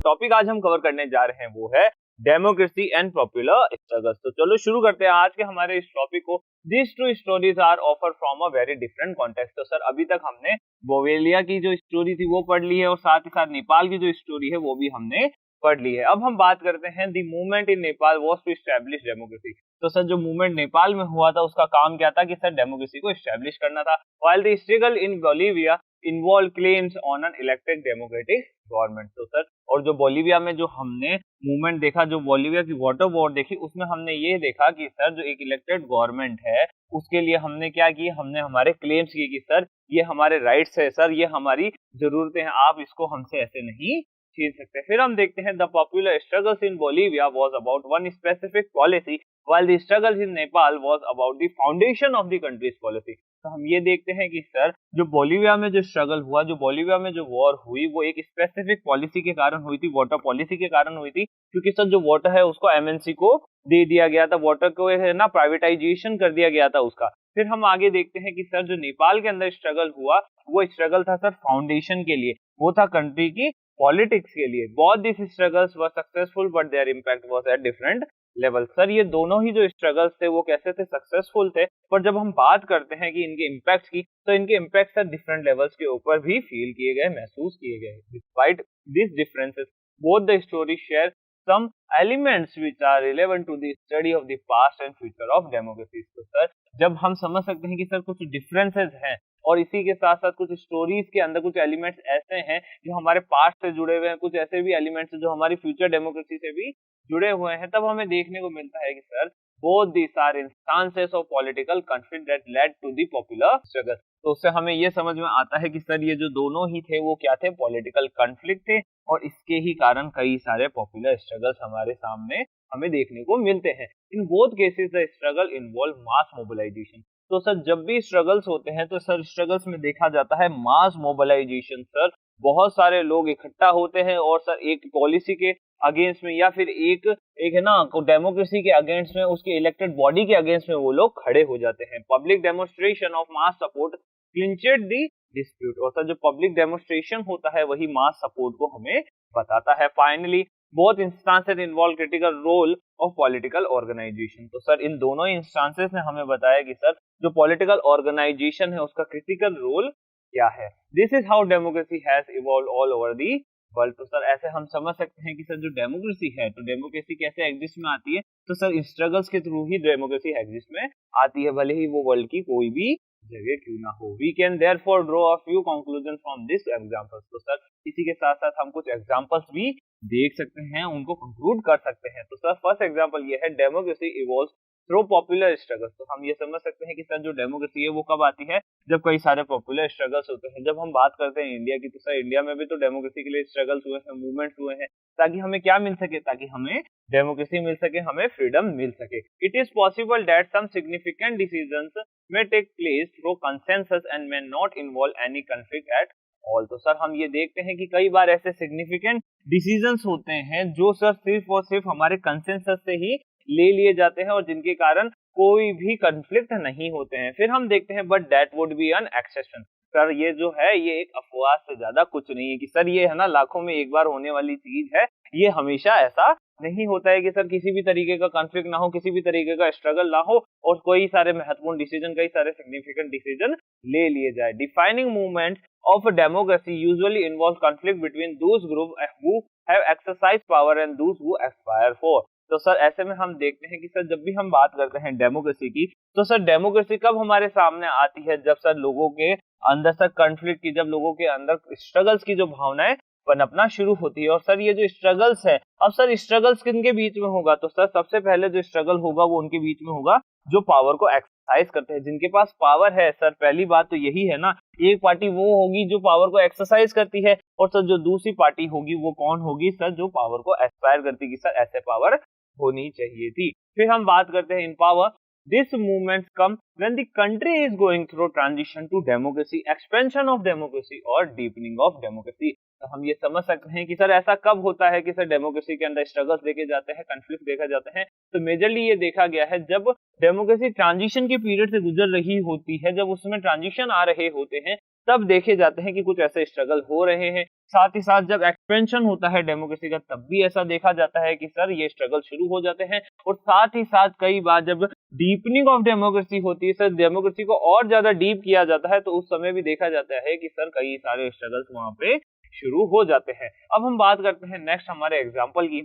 टॉपिक आज हम कवर करने जा रहे हैं वो है डेमोक्रेसी एंड पॉपुलर स्ट्रगल्स। तो चलो शुरू करते हैं आज के हमारे इस टॉपिक को। These two stories are offered from a very different context। तो सर अभी तक हमने बोवेलिया की जो स्टोरी थी वो पढ़ ली है और साथ ही साथ नेपाल की जो स्टोरी है वो भी हमने पढ़ ली है। अब हम बात करते हैं the movement in Nepal was to establish democracy. तो सर जो मूवमेंट नेपाल में हुआ था उसका काम क्या था कि सर डेमोक्रेसी को एस्टैब्लिश करना था। While the struggle in Bolivia involve claims on an elected democratic government. तो सर और जो बोलिविया में जो हमने मूवमेंट देखा, जो बोलिविया की वाटर वॉर देखी, उसमें हमने ये देखा कि सर जो एक इलेक्टेड गवर्नमेंट है उसके लिए हमने क्या किया, हमने हमारे क्लेम्स किए कि सर ये हमारे राइट्स है, सर ये हमारी जरूरतें हैं, आप इसको हमसे ऐसे नहीं छीन सकते। फिर हम देखते हैं the popular struggles in Bolivia was about one specific policy while the struggles in Nepal was about the foundation of the country's policy। तो हम ये देखते हैं कि सर जो बोलिविया में जो स्ट्रगल हुआ, जो बोलिविया में जो वॉर हुई, वो एक स्पेसिफिक पॉलिसी के कारण हुई थी, वाटर पॉलिसी के कारण हुई थी, क्योंकि सर जो वाटर है उसको एमएनसी को दे दिया गया था, वाटर को है ना प्राइवेटाइजेशन कर दिया गया था उसका। फिर हम आगे देखते हैं कि सर जो नेपाल के अंदर स्ट्रगल हुआ वो स्ट्रगल था सर फाउंडेशन के लिए, वो था कंट्री की पॉलिटिक्स के लिए। Both this struggles were successful but their impact was at different level. Sir ये दोनों ही जो स्ट्रगल्स थे वो कैसे थे, सक्सेसफुल थे, पर जब हम बात करते हैं कि इनके इम्पैक्ट की, तो इनके इम्पैक्ट सर डिफरेंट लेवल्स के ऊपर भी फील किए गए, महसूस किए गए। Despite this differences both the story share some elements which are relevant to the study of the past and future of democracy। तो सर जब हम समझ सकते हैं कि सर कुछ डिफरेंसेस हैं और इसी के साथ साथ कुछ स्टोरीज के अंदर कुछ एलिमेंट्स ऐसे हैं जो हमारे पास्ट से जुड़े हुए हैं, कुछ ऐसे भी एलिमेंट्स जो हमारी फ्यूचर डेमोक्रेसी से भी जुड़े हुए हैं, तब हमें देखने को मिलता है कि sir both these are instances of political conflict that led to the popular struggle। तो उससे हमें ये समझ में आता है कि सर ये जो दोनों ही थे वो क्या थे, पॉलिटिकल कॉन्फ्लिक्ट थे, और इसके ही कारण कई सारे पॉपुलर स्ट्रगल्स हमारे सामने हमें देखने को मिलते हैं। In both cases the struggle involve mass mobilisation. तो सर जब भी स्ट्रगल्स होते हैं तो सर स्ट्रगल्स में देखा जाता है मास मोबिलाइजेशन। सर बहुत सारे लोग इकट्ठा होते हैं और सर एक पॉलिसी के अगेंस्ट में या फिर एक है ना डेमोक्रेसी के अगेंस्ट में, उसके इलेक्टेड बॉडी के अगेंस्ट में वो लोग खड़े हो जाते हैं। Public demonstration of mass support clinched the dispute. और सर जो पब्लिक डेमोन्स्ट्रेशन होता है वही मास सपोर्ट को हमें बताता है। Finally both instances involve critical role of political organisation. तो सर इन दोनों इंस्टांसेस ने हमें बताया कि सर जो पॉलिटिकल ऑर्गेनाइजेशन है उसका क्रिटिकल रोल क्या है। This is how democracy has evolve all over the world. तो सर ऐसे हम समझ सकते हैं कि सर जो डेमोक्रेसी है, तो डेमोक्रेसी कैसे एग्जिस्ट में आती है, तो सर स्ट्रगल्स के थ्रू ही डेमोक्रेसी एग्जिस्ट में आती है, भले ही वो वर्ल्ड की कोई भी जगह क्यों ना हो। We can therefore draw a few conclusion from this examples. तो सर इसी के साथ साथ हम कुछ एग्जांपल्स भी देख सकते हैं, उनको कंक्लूड कर सकते हैं। तो सर फर्स्ट एग्जांपल ये है, democracy evolves through popular struggles. तो हम ये समझ सकते हैं कि सर जो डेमोक्रेसी है वो कब आती है, जब कई सारे पॉपुलर स्ट्रगल्स होते हैं। जब हम बात करते हैं इंडिया की, तो सर इंडिया में भी तो डेमोक्रेसी के लिए स्ट्रगल्स हुए हैं, मूवमेंट्स हुए हैं, ताकि हमें क्या मिल सके, ताकि हमें डेमोक्रेसी मिल सके, हमें फ्रीडम मिल सके। It is possible that some significant decisions may take place through consensus and may not involve any conflict at all। तो सर हम ये देखते हैं कि कई बार ऐसे सिग्निफिकेंट डिसीजंस होते हैं जो सर सिर्फ और सिर्फ हमारे कंसेंसस से ही ले लिए जाते हैं और जिनके कारण कोई भी कंफ्लिक्ट नहीं होते हैं। फिर हम देखते हैं but that would be an exception. Sir ये जो है ये एक अफवाह से ज्यादा कुछ नहीं है कि सर ये है ना लाखों में एक बार होने वाली चीज है, ये हमेशा ऐसा नहीं होता है कि सर किसी भी तरीके का कॉन्फ्लिक्ट ना हो, किसी भी तरीके का स्ट्रगल ना हो और कोई सारे महत्वपूर्ण डिसीजन, कई सारे सिग्निफिकेंट डिसीजन ले लिए जाए। Defining movement of democracy usually involve conflict between those group who have exercise power and those who Aspire for. तो सर ऐसे में हम देखते हैं कि सर जब भी हम बात करते हैं डेमोक्रेसी की, तो सर डेमोक्रेसी कब हमारे सामने आती है, जब सर लोगों के अंदर सर कॉन्फ्लिक्ट की, जब लोगों के अंदर स्ट्रगल्स की जो भावनाएं पनपना शुरू होती है। और सर ये जो स्ट्रगल्स है, अब सर स्ट्रगल्स किनके बीच में होगा, तो सर सबसे पहले जो स्ट्रगल होगा वो उनके बीच में होगा जो पावर को एक्सरसाइज करते हैं, जिनके पास पावर है। सर पहली बात तो यही है ना, एक पार्टी वो होगी जो पावर को एक्सरसाइज करती है और सर जो दूसरी पार्टी होगी वो कौन होगी, सर जो पावर को एस्पायर करती है, सर ऐसे पावर होनी चाहिए थी। फिर हम बात करते हैं इन power. This movements come when the country is going through transition to democracy, expansion of democracy और deepening of democracy। तो हम ये समझ सकते हैं कि सर ऐसा कब होता है कि सर डेमोक्रेसी के अंदर स्ट्रगल्स देखे जाते हैं, कॉन्फ्लिक्ट देखा जाते हैं। तो मेजरली ये देखा गया है जब डेमोक्रेसी ट्रांजिशन के पीरियड से गुजर रही होती है, जब उसमें ट्रांजिशन आ रहे होते हैं, तब देखे जाते हैं कि कुछ ऐसे स्ट्रगल हो रहे हैं। साथ ही साथ जब एक्सपेंशन होता है डेमोक्रेसी का, तब भी ऐसा देखा जाता है कि सर ये स्ट्रगल शुरू हो जाते हैं। और साथ ही साथ कई बार जब डीपनिंग ऑफ डेमोक्रेसी होती है, सर डेमोक्रेसी को और ज्यादा डीप किया जाता है, तो उस समय भी देखा जाता है कि सर कई सारे स्ट्रगल्स वहां पे शुरू हो जाते हैं। अब हम बात करते हैं नेक्स्ट हमारे एग्जाम्पल की।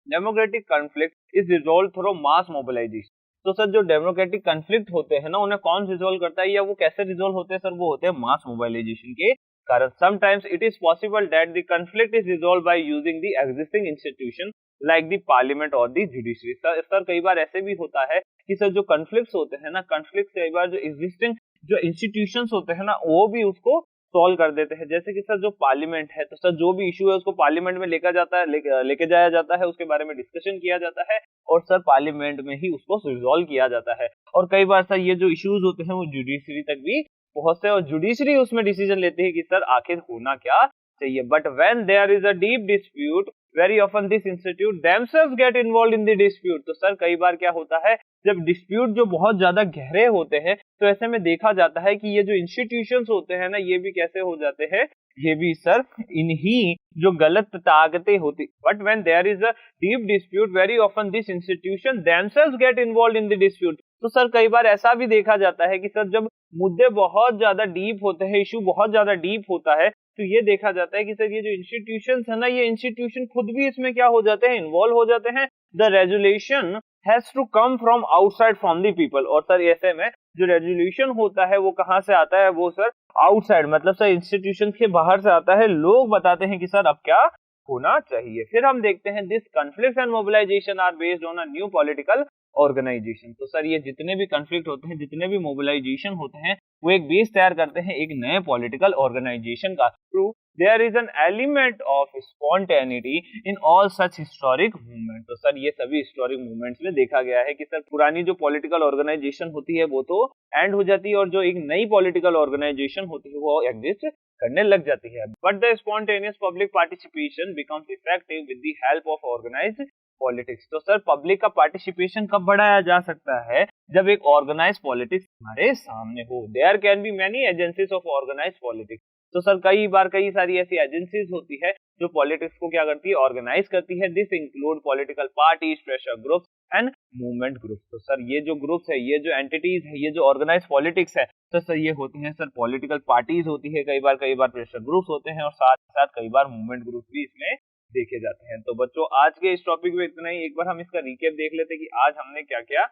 Democratic conflict is resolve through mass mobilisation. तो सर जो डेमोक्रेटिक कॉन्फ्लिक्ट होते हैं ना, उन्हें कौन रिजोल्व करता है या वो कैसे रिजोल्व होते हैं सर? वो होते हैं मास मोबिलाइजेशन के कारण। Sometimes it is possible that the conflict is resolve by using the existing institution like the parliament और द जुडिशरी। सर कई बार ऐसे भी होता है कि सर जो कॉन्फ्लिक्ट्स होते हैं ना, कॉन्फ्लिक्ट कई बार जो एग्जिस्टिंग जो इंस्टीट्यूशंस होते हैं ना, वो भी उसको सॉल्व कर देते हैं। जैसे कि सर जो पार्लियामेंट है, तो सर जो भी इशू है उसको पार्लियामेंट में लेकर जाता है, लेके जाया जाता है, उसके बारे में डिस्कशन किया जाता है और सर पार्लियामेंट में ही उसको रिजॉल्व किया जाता है। और कई बार सर ये जो इश्यूज होते हैं वो जुडिशरी तक भी पहुंचते हैं और जुडिशरी उसमें डिसीजन लेती है कि सर आखिर होना क्या चाहिए। But when there is a deep dispute, very often this institute themselves get involve in the dispute. तो सर कई बार क्या होता है, जब डिस्प्यूट जो बहुत ज्यादा गहरे होते हैं, तो ऐसे में देखा जाता है कि ये जो इंस्टीट्यूशंस होते हैं ना, ये भी कैसे हो जाते हैं, ये भी सर इन्हीं जो गलत ताकतें होती। But when there is a deep dispute, very often this institution themselves get involve in the dispute. तो सर कई बार ऐसा भी देखा जाता है कि सर जब मुद्दे बहुत ज्यादा डीप होते हैं, इशू बहुत ज्यादा डीप होता है, तो ये देखा जाता है कि सर ये जो इंस्टीट्यूशंस है ना, ये इंस्टीट्यूशन खुद भी इसमें क्या हो जाते हैं, इन्वॉल्व हो जाते हैं। The resolution has to come from outside from the people. और सर ऐसे में जो रेजोल्यूशन होता है वो कहाँ से आता है, वो सर आउटसाइड, मतलब सर इंस्टीट्यूशन के बाहर से आता है। लोग बताते हैं कि सर अब क्या होना चाहिए। फिर हम देखते हैं this conflict and mobilisation are based on a new political organisation. तो सर ये जितने भी कॉन्फ्लिक्ट होते हैं, जितने भी मोबिलाइजेशन होते हैं, वो एक बेस तैयार करते हैं एक नए पॉलिटिकल ऑर्गेनाइजेशन का। Through their is an element of spontaneity in all such historic movement. तो सर ये सभी हिस्टोरिक मूवमेंट्स में देखा गया है कि सर पुरानी जो पॉलिटिकल ऑर्गेनाइजेशन होती है वो तो एंड हो जाती है और जो एक नई पॉलिटिकल ऑर्गेनाइजेशन होती है वो एग्जिस्ट करने लग जाती है। But the spontaneous public participation becomes effective with the help of organised politics. तो सर पब्लिक का पार्टिसिपेशन कब बढ़ाया जा सकता है, जब एक ऑर्गेनाइज पॉलिटिक्स हमारे सामने हो। There can be many agencies of organise politics. तो सर कई बार कई सारी ऐसी एजेंसीज होती है जो पॉलिटिक्स को क्या करती है, ऑर्गेनाइज करती है। This include political parties, pressure groups and movement groups. तो सर ये जो ग्रुप्स है, ये जो एंटिटीज है, ये जो ऑर्गेनाइज पॉलिटिक्स है, तो सर ये होती है सर पॉलिटिकल पार्टीज होती है, कई बार प्रेशर ग्रुप्स होते हैं और साथ साथ कई बार मूवमेंट ग्रुप्स भी इसमें देखे जाते हैं। तो बच्चों आज के इस टॉपिक में इतना ही। एक बार हम इसका रिकैप देख लेते हैं कि आज हमने क्या क्या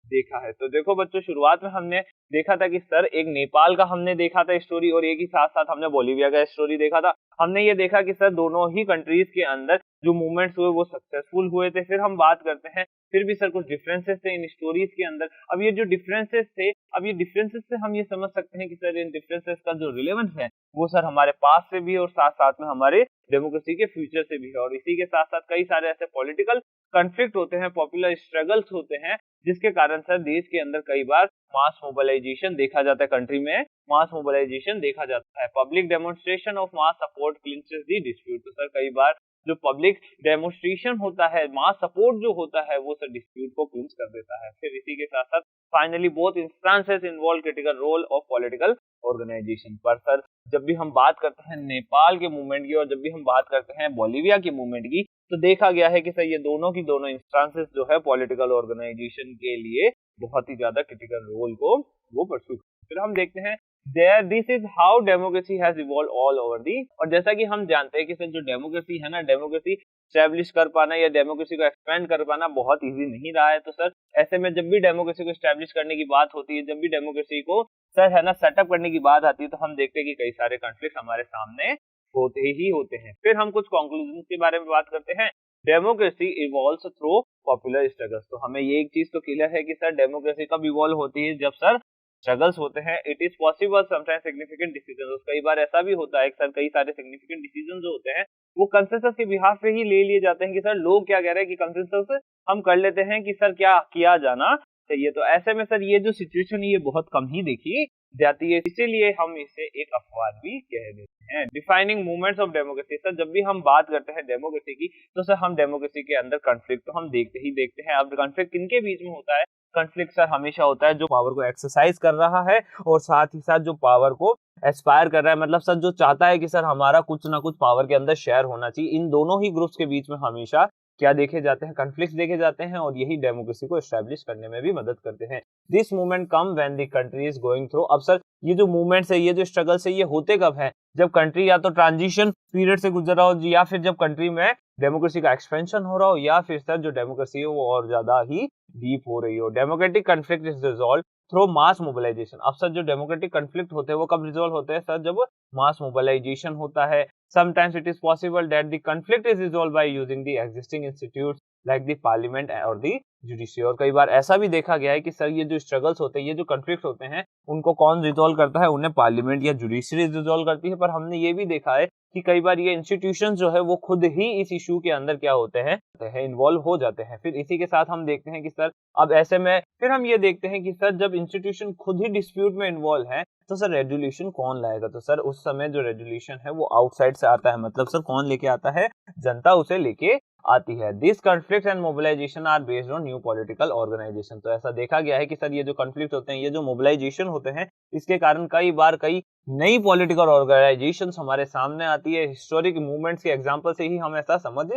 देखा है। तो देखो बच्चों, शुरुआत में हमने देखा था कि सर एक नेपाल का हमने देखा था स्टोरी और एक ही साथ साथ हमने बोलीविया का स्टोरी देखा था। हमने ये देखा कि सर दोनों ही कंट्रीज के अंदर जो मूवमेंट्स हुए वो सक्सेसफुल हुए थे। फिर हम बात करते हैं, फिर भी सर कुछ डिफरेंसेस थे इन स्टोरीज के अंदर। अब ये जो डिफरेंसेस थे, अब ये डिफरेंसेस से हम ये समझ सकते हैं कि सर इन डिफरेंसेस का जो रिलेवेंस है वो सर हमारे पास से भी है और साथ साथ में हमारे डेमोक्रेसी के फ्यूचर से भी है। और इसी के साथ साथ कई सारे ऐसे पॉलिटिकल कॉन्फ्लिक्ट होते हैं, पॉपुलर स्ट्रगल्स होते हैं, जिसके कारण सर देश के अंदर कई बार मास मोबिलाइजेशन देखा जाता है, कंट्री में मास मोबिलाइजेशन देखा जाता है। Public demonstration of mass support clinches the dispute. तो सर कई बार जो पब्लिक डेमोन्स्ट्रेशन होता है, मास सपोर्ट जो होता है, वो सर डिस्प्यूट को क्लिंच कर देता है। फिर इसी के साथ साथ finally both instances involve critical role of political organisation. पर सर जब भी हम बात करते हैं नेपाल के मूवमेंट की और जब भी हम बात करते हैं बोलीविया की मूवमेंट की, तो देखा गया है कि सर ये दोनों की दोनों इंस्टेंसेस जो है पॉलिटिकल ऑर्गेनाइजेशन के लिए बहुत ही ज्यादा क्रिटिकल रोल को वो परस्यू। फिर हम देखते हैं there this is how democracy has evolve all over the. और जैसा कि हम जानते हैं कि सर जो डेमोक्रेसी है ना, डेमोक्रेसी स्टैब्लिश कर पाना या डेमोक्रेसी को एक्सपेंड कर पाना बहुत इजी नहीं रहा है। तो सर ऐसे में जब भी डेमोक्रेसी को स्टैब्लिश करने की बात होती है, जब भी डेमोक्रेसी को सर है ना सेटअप करने की बात आती है, तो हम देखते हैं कि कई सारे कॉन्फ्लिक्ट हमारे सामने होते ही होते हैं। फिर हम कुछ कंक्लूजन के बारे में बात करते हैं। Democracy evolves through popular struggles. तो हमें ये एक चीज तो क्लियर है कि सर डेमोक्रेसी कब इवॉल्व होती है, जब सर स्ट्रगल्स होते हैं। It is possible sometimes significant decisions. कई बार ऐसा भी होता है कि सर कई सारे सिग्निफिकेंट डिसीजन जो होते हैं वो कंसेंसस के बिहाफ पे ही ले लिए जाते हैं कि सर लोग क्या कह रहे हैं कि कंसेंसस हम कर लेते हैं कि सर क्या किया जाना चाहिए। तो ऐसे में सर ये जो सिचुएशन है ये बहुत कम ही देखी जाती है, इसीलिए हम इसे एक अपवाद भी कह देते हैं। Defining movements of democracy. Sir जब भी हम बात करते हैं डेमोक्रेसी की, तो सर हम डेमोक्रेसी के अंदर कॉन्फ्लिक्ट तो हम देखते ही देखते हैं। अब कॉन्फ्लिक्ट किनके बीच में होता है? कॉन्फ्लिक्ट सर हमेशा होता है जो पावर को एक्सरसाइज कर रहा है और साथ ही साथ जो पावर को एस्पायर कर रहा है, मतलब सर जो चाहता है कि सर हमारा कुछ ना कुछ पावर के अंदर शेयर होना चाहिए। इन दोनों ही ग्रुप्स के बीच में हमेशा क्या देखे जाते हैं, कॉन्फ्लिक्ट देखे जाते हैं और यही डेमोक्रेसी को एस्टैब्लिश करने में भी मदद करते हैं। This movement come when the country is going through. अब सर ये जो मूवमेंट्स है, ये जो स्ट्रगल्स है, ये होते कब है? जब कंट्री या तो ट्रांजिशन पीरियड से गुजर रहा हो या फिर जब कंट्री में डेमोक्रेसी का एक्सपेंशन हो रहा हो या फिर सर जो डेमोक्रेसी है वो और ज्यादा ही डीप हो रही हो। Democratic conflict is resolve through mass mobilisation. अब सर जो डेमोक्रेटिक कॉन्फ्लिक्ट होते हैं वो कब रिजॉल्व होते हैं सर, जब मास मोबिलाइजेशन होता है। Sometimes it is possible that the conflict is resolve by using the existing institutes like the parliament और द जुडिशरी। और कई बार ऐसा भी देखा गया है कि सर ये जो स्ट्रगल्स होते हैं, ये जो कॉन्फ्लिक्ट होते हैं, उनको कौन रिजॉल्व करता है, उन्हें पार्लियामेंट या जुडिशरी रिजॉल्व करती है। पर हमने ये भी देखा है कि कई बार ये इंस्टीट्यूशन जो है वो खुद ही इस इशू के अंदर क्या होते हैं, इन्वॉल्व हो जाते हैं। फिर इसी के साथ हम देखते हैं कि सर अब ऐसे में फिर हम ये देखते हैं कि सर जब इंस्टीट्यूशन खुद ही डिस्प्यूट में इन्वॉल्व है तो सर रेजोल्यूशन कौन लाएगा। तो सर उस समय जो रेजोल्यूशन है वो आउटसाइड से आता है, मतलब सर कौन लेके आता है, जनता उसे लेके आती है। This conflict and mobilisation are based on new political organisation. तो ऐसा देखा गया है कि सर ये जो कॉन्फ्लिक्ट होते हैं, ये जो मोबिलाइजेशन होते हैं, इसके कारण कई बार कई नई पॉलिटिकल ऑर्गेनाइजेशंस हमारे सामने आती है। हिस्टोरिक मूवमेंट्स के एग्जांपल से ही हम ऐसा समझ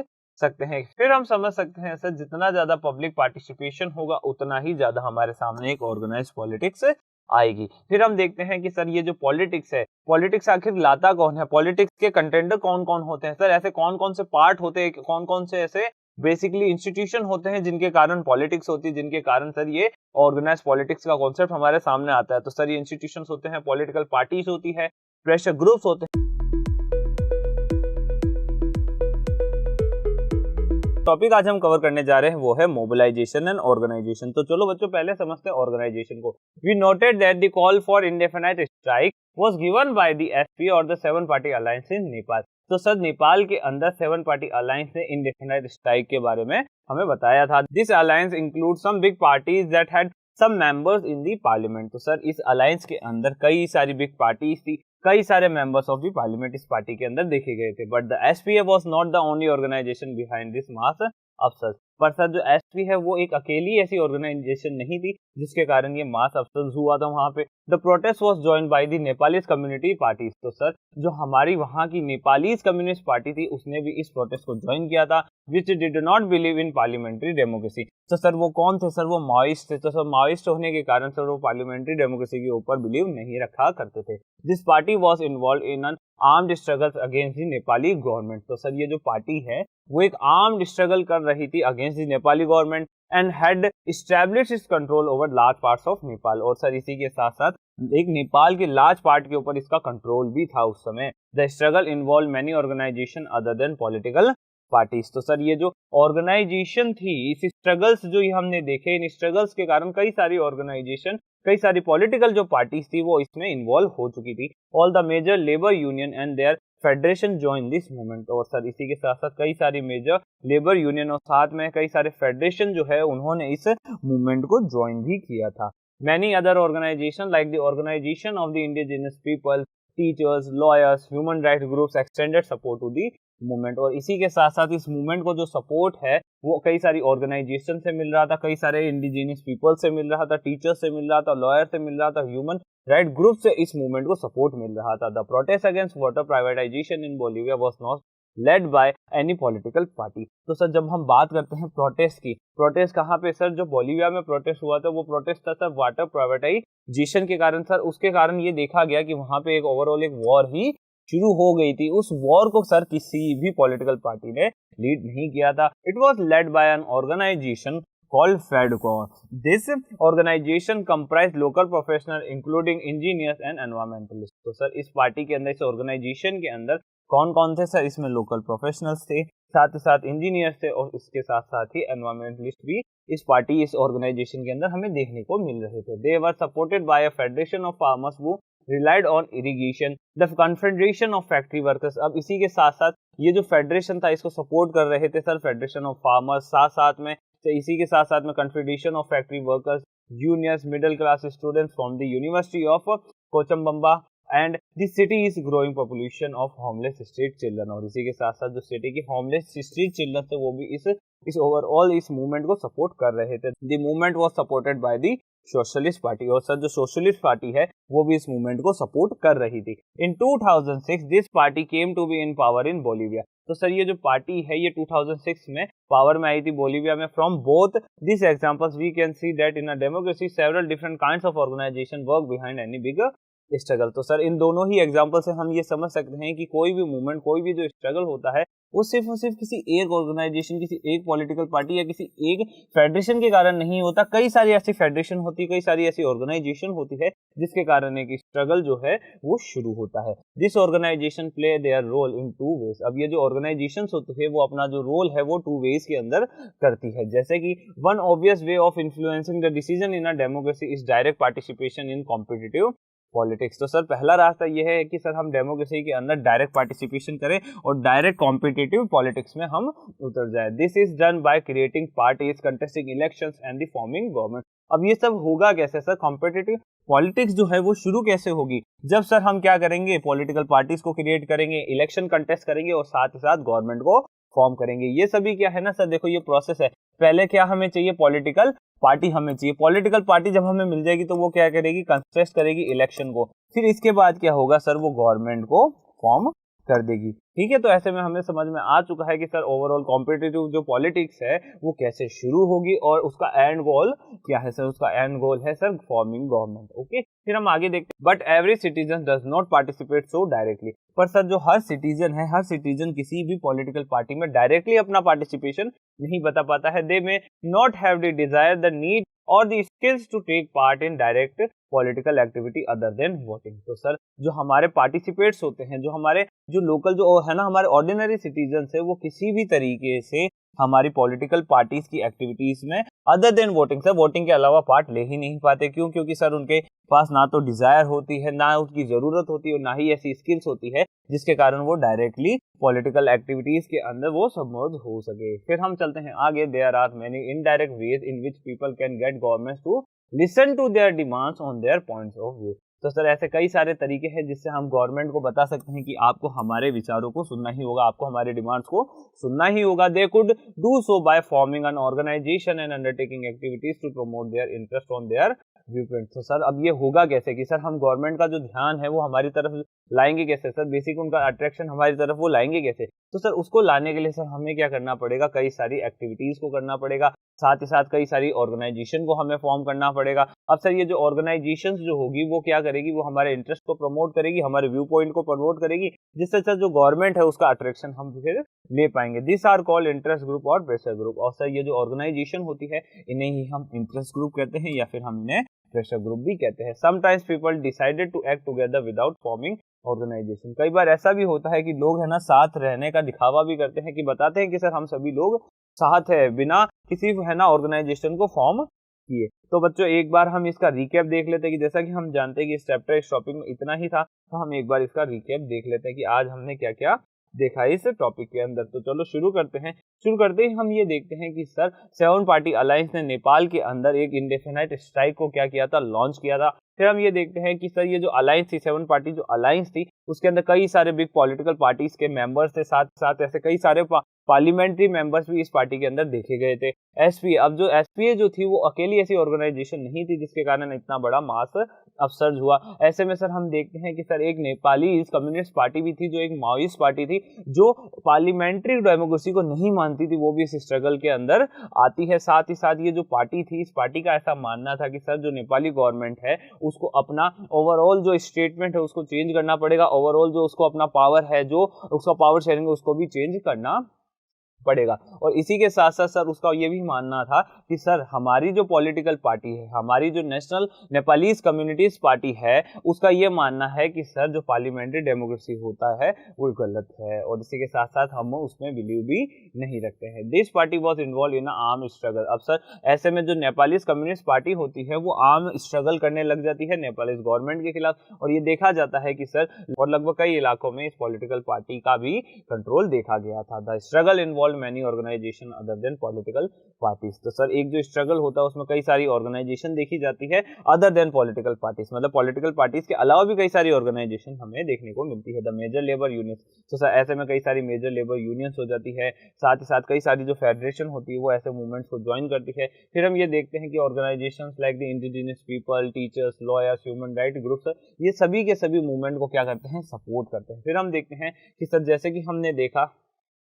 सकते हैं। फिर हम समझ सकते हैं सर जितना ज्यादा पब्लिक पार्टिसिपेशन होगा उतना ही ज्यादा हमारे सामने एक ऑर्गेनाइज पॉलिटिक्स आएगी। फिर हम देखते हैं कि सर ये जो पॉलिटिक्स है, पॉलिटिक्स आखिर लाता कौन है, पॉलिटिक्स के कंटेंडर कौन कौन होते हैं सर, ऐसे कौन कौन से पार्ट होते हैं, कौन कौन से ऐसे बेसिकली इंस्टीट्यूशन होते हैं जिनके कारण पॉलिटिक्स होती है, जिनके कारण सर ये ऑर्गेनाइज पॉलिटिक्स का कॉन्सेप्ट हमारे सामने आता है। तो सर ये इंस्टीट्यूशंस होते हैं, पॉलिटिकल पार्टीज होती है, प्रेशर ग्रुप्स होते हैं। टॉपिक आज हम कवर करने जा रहे हैं वो है मोबिलाइजेशन एंड ऑर्गेनाइजेशन। तो चलो बच्चों पहले समझते हैं ऑर्गेनाइजेशन को। We noted that the call for indefinite strike was given by the SP or the 7 party alliance in Nepal. तो सर नेपाल के अंदर 7 पार्टी अलायंस ने इंडेफिनाइट स्ट्राइक के बारे में हमें बताया था। This alliance include some big parties that had some members in the parliament. तो सर इस अलायंस के अंदर कई सारी बिग पार्टीज थी, कई सारे मेंबर्स ऑफ द पार्लियामेंट इस पार्टी के अंदर देखे गए थे। But the SPA was not the only organisation behind this mass upsurge. पर सर जो एसपी है वो एक अकेली ऐसी ऑर्गेनाइजेशन नहीं थी जिसके कारण ये मास अफसर्स हुआ था वहां पे। The protest was joined by the Nepalese community parties. तो सर जो हमारी वहां की नेपालीज कम्युनिस्ट पार्टी थी उसने भी इस प्रोटेस्ट को ज्वाइन किया था, which did not believe in parliamentary democracy. तो सर वो कौन थे सर, वो माओइस्ट थे। तो सर माओइस्ट होने के कारण सर वो पार्लियामेंट्री डेमोक्रेसी के ऊपर बिलीव नहीं रखा करते थे। This party was involve in an armed struggles against the Nepali government. तो सर ये जो पार्टी है वो एक आर्म्ड स्ट्रगल कर रही थी against the Nepali government and had established it's control over large parts of Nepal. और सर इसी के साथ साथ एक नेपाल के लार्ज पार्ट के ऊपर इसका कंट्रोल भी था उस समय। The struggle involve many organisation other than political parties. तो सर ये जो ऑर्गेनाइजेशन थी, इस स्ट्रगल्स जो ये हमने देखे, इन स्ट्रगल्स के कारण कई सारी ऑर्गेनाइजेशन, कई सारी पॉलिटिकल जो पार्टीज थी वो इसमें इन्वॉल्व हो चुकी थी। All the major labour union and their federation join this movement. और सर इसी के साथ साथ कई सारी मेजर लेबर यूनियन और साथ में कई सारे फेडरेशन जो है उन्होंने इस मूवमेंट को ज्वाइन भी किया था। Many other organisation like the organisation of the indigenous people, teachers, lawyers, human right groups extended support to the movement. और इसी के साथ साथ इस मूवमेंट को जो सपोर्ट है वो कई सारी ऑर्गेनाइजेशन से मिल रहा था, कई सारे इंडिजिनियस पीपल से मिल रहा था, टीचर्स से मिल रहा था, लॉयर से मिल रहा था, ह्यूमन राइट ग्रुप से इस मूवमेंट को सपोर्ट मिल रहा था। The protest against water privatisation in Bolivia was not led by any political party. तो सर जब हम बात करते हैं प्रोटेस्ट की, प्रोटेस्ट कहाँ पे सर, जो बोलिविया में प्रोटेस्ट हुआ था वो प्रोटेस्ट था सर वाटर प्राइवेटाइजेशन के कारण। सर उसके कारण ये देखा गया कि वहां पे एक ओवरऑल एक वॉर ही शुरू हो गई थी। उस वॉर को सर किसी भी पॉलिटिकल पार्टी ने लीड नहीं किया था। It was led by an organisation called FEDCO. This organization comprised local professionals including engineers and environmentalists. तो सर इस पार्टी के अंदर, इस ऑर्गेनाइजेशन के अंदर कौन कौन थे सर, इसमें लोकल प्रोफेशनल्स थे, साथ ही साथ इंजीनियर्स थे और इसके साथ साथ ही एनवायरमेंटलिस्ट भी इस पार्टी, इस ऑर्गेनाइजेशन के अंदर हमें देखने को मिल रहे थे। They were supported by a federation of farmers who relied on irrigation, the confederation of factory workers. अब इसी के साथ साथ ये जो फेडरेशन था इसको सपोर्ट कर रहे थे सर फेडरेशन ऑफ फार्मर्स, साथ साथ में इसी के साथ साथ में confederation of factory workers, juniors, middle class students from the university of Cochabamba and the city is growing population of homeless street children. और इसी के साथ साथ जो सिटी की होमलेस स्ट्रीट चिल्ड्रन थे वो भी इस ओवरऑल इस मूवमेंट को सपोर्ट कर रहे थे। The movement was supported by the socialist party. और सर जो सोशलिस्ट पार्टी है वो भी इस मूवमेंट को सपोर्ट कर रही थी। In 2006 this party came to be in power in Bolivia. तो सर ये जो पार्टी है ये 2006 में पावर में आई थी बोलिविया में। From both this examples we can see that in a democracy several different kinds of organisation work behind any big struggle. तो सर इन दोनों ही एग्जांपल से हम ये समझ सकते हैं कि कोई भी मूवमेंट, कोई भी जो स्ट्रगल होता है वो सिर्फ और सिर्फ किसी एक ऑर्गेनाइजेशन, किसी एक पॉलिटिकल पार्टी या किसी एक फेडरेशन के कारण नहीं होता। कई सारी ऐसी फेडरेशन होती है, कई सारी ऐसी ऑर्गेनाइजेशन होती है जिसके कारण एक स्ट्रगल जो है वो शुरू होता है। This organisation play their role in two ways. अब ये जो ऑर्गेनाइजेशन होती है वो अपना जो रोल है वो टू वेज के अंदर करती है। जैसे कि one obvious way of influencing the decision in a democracy is direct participation in competitive politics. तो सर पहला रास्ता यह है कि सर हम डेमोक्रेसी के अंदर डायरेक्ट पार्टिसिपेशन करें और डायरेक्ट कॉम्पिटिटिव पॉलिटिक्स में हम उतर जाए। This is done by creating parties, contesting elections and the forming government. अब ये सब होगा कैसे सर? कॉम्पिटिटिव पॉलिटिक्स जो है वो शुरू कैसे होगी? जब सर हम क्या करेंगे, पॉलिटिकल पार्टीज को क्रिएट करेंगे, इलेक्शन कंटेस्ट करेंगे और साथ ही साथ गवर्नमेंट को फॉर्म करेंगे। ये सभी क्या है ना सर, देखो ये प्रोसेस है। पहले क्या हमें चाहिए? पॉलिटिकल पार्टी हमें चाहिए। पॉलिटिकल पार्टी जब हमें मिल जाएगी तो वो क्या करेगी? कंटेस्ट करेगी इलेक्शन को। फिर इसके बाद क्या होगा सर? वो गवर्नमेंट को फॉर्म कर देगी। ठीक है, तो ऐसे में हमें समझ में आ चुका है कि सर ओवरऑल कॉम्पिटिटिव जो पॉलिटिक्स है वो कैसे शुरू होगी और उसका एंड गोल क्या है सर? उसका एंड गोल है सर फॉर्मिंग गवर्नमेंट। ओके, फिर हम आगे देखते हैं। But every citizen does not participate so directly. पर सर जो हर सिटीजन किसी भी पॉलिटिकल पार्टी में डायरेक्टली अपना पार्टिसिपेशन नहीं बता पाता है। They may not have the desire, the need or the skills to take part in direct political activity other than voting. तो सर जो हमारे पार्टिसिपेट्स होते हैं, जो हमारे जो लोकल जो है ना हमारे ऑर्डिनरी सिटीजन है, वो किसी भी तरीके से हमारी पॉलिटिकल पार्टीज की एक्टिविटीज में other than voting, sir voting के अलावा पार्ट ले ही नहीं पाते। क्यों? क्योंकि सर उनके पास ना तो डिजायर होती है, ना उसकी जरूरत होती है और ना ही ऐसी स्किल्स होती है जिसके कारण वो डायरेक्टली पॉलिटिकल एक्टिविटीज के अंदर वो सबमर्ज हो सके। फिर हम चलते हैं आगे। There are many indirect ways in which people can get governments to listen to their demands on their points of view. तो सर ऐसे कई सारे तरीके हैं जिससे हम गवर्नमेंट को बता सकते हैं कि आपको हमारे विचारों को सुनना ही होगा, आपको हमारे डिमांड्स को सुनना ही होगा। They could do so by forming an organisation and undertaking activities to promote their interest on their view point. तो सर अब ये होगा कैसे कि सर हम गवर्नमेंट का जो ध्यान है वो हमारी तरफ लाएंगे कैसे सर? बेसिक उनका अट्रैक्शन हमारी तरफ वो लाएंगे कैसे? तो सर उसको लाने के लिए सर हमें क्या करना पड़ेगा? कई सारी एक्टिविटीज को करना पड़ेगा, साथ ही साथ कई सारी ऑर्गेनाइजेशन को हमें फॉर्म करना पड़ेगा। अब सर ये जो ऑर्गेनाइजेशन जो होगी वो क्या करेगी? वो हमारे इंटरेस्ट को प्रमोट करेगी, हमारे व्यू पॉइंट को प्रमोट करेगी, जिससे सर जो गवर्नमेंट है उसका अट्रैक्शन हम फिर ले पाएंगे। This are called interest group और प्रेशर ग्रुप। और सर ये जो ऑर्गेनाइजेशन होती है इन्हें ही हम इंटरेस्ट ग्रुप कहते हैं या फिर हम इन्हें प्रेशर ग्रुप भी कहते हैं। Sometimes people decided to act together without forming organisation. कई बार ऐसा भी होता है कि लोग है ना साथ रहने का दिखावा भी करते हैं, कि बताते हैं कि सर हम सभी लोग साथ है, बिना किसी है ना ऑर्गेनाइजेशन को फॉर्म किए। तो बच्चों एक बार हम इसका रिकैप देख लेते हैं कि जैसा कि हम जानते हैं कि इस चैप्टर इस टॉपिक में इतना ही था, तो हम एक बार इसका रिकैप देख लेते हैं कि आज हमने क्या क्या देखा है इस टॉपिक के अंदर। तो चलो शुरू करते हैं। शुरू करते ही हम ये देखते हैं कि सर 7 पार्टी अलायंस ने नेपाल के अंदर एक इंडेफिनाइट स्ट्राइक को क्या किया था? लॉन्च किया था। फिर हम ये देखते हैं कि सर ये जो अलायंस थी, 7 पार्टी जो अलायंस थी, उसके अंदर कई सारे बिग पॉलिटिकल पार्टीज के मेंबर्स थे, साथ साथ ऐसे कई सारे पार्लियामेंट्री मेंबर्स भी इस पार्टी के अंदर देखे गए थे। एसपीए, अब जो एसपीए जो थी वो अकेली ऐसी ऑर्गेनाइजेशन नहीं थी जिसके कारण इतना बड़ा मास अपसर्ज हुआ। ऐसे में सर हम देखते हैं कि सर एक नेपाली कम्युनिस्ट पार्टी भी थी जो एक माओइस्ट पार्टी थी, जो पार्लियामेंट्री डेमोक्रेसी को नहीं मानती थी, वो भी इस स्ट्रगल के अंदर आती है। साथ ही साथ ये जो पार्टी थी, इस पार्टी का ऐसा मानना था कि सर जो नेपाली गवर्नमेंट है उसको अपना ओवरऑल जो स्टेटमेंट है उसको चेंज करना पड़ेगा, ओवरऑल जो उसको अपना पावर है, जो उसका पावर शेयरिंग है उसको भी चेंज करना पड़ेगा। और इसी के साथ साथ सर उसका ये भी मानना था कि सर हमारी जो पॉलिटिकल पार्टी है, हमारी जो नेशनल नेपालीज कम्युनिटीज पार्टी है, उसका ये मानना है कि सर जो पार्लियामेंट्री डेमोक्रेसी होता है वो गलत है, और इसी के साथ साथ हम उसमें बिलीव भी नहीं रखते हैं। This party was involve in arm struggle. अब सर ऐसे में जो नेपालीज कम्युनिस्ट पार्टी होती है वो आर्म स्ट्रगल करने लग जाती है नेपालीज गवर्नमेंट के खिलाफ, और ये देखा जाता है कि सर और लगभग कई इलाकों में इस पॉलिटिकल पार्टी का भी कंट्रोल देखा गया था। The struggle involve many organization other than political parties। तो सर एक जो स्ट्रगल होता है उसमें कई सारी ऑर्गेनाइजेशन देखी जाती है अदर देन पॉलिटिकल पार्टीज, मतलब पॉलिटिकल पार्टीज के अलावा भी कई सारी ऑर्गेनाइजेशन हमें देखने को मिलती है। द मेजर लेबर यूनियंस, तो सर ऐसे में कई सारी मेजर लेबर यूनियंस हो जाती है, साथ ही साथ कई सारी जो फेडरेशन होती है वो ऐसे मूवमेंट्स को ज्वाइन करती है। फिर हम ये देखते हैं कि organisations like the indigenous people, teachers, lawyers, human right groups, ये सभी के सभी मूवमेंट को क्या करते हैं? सपोर्ट करते हैं। फिर हम देखते हैं कि सर जैसे कि हमने देखा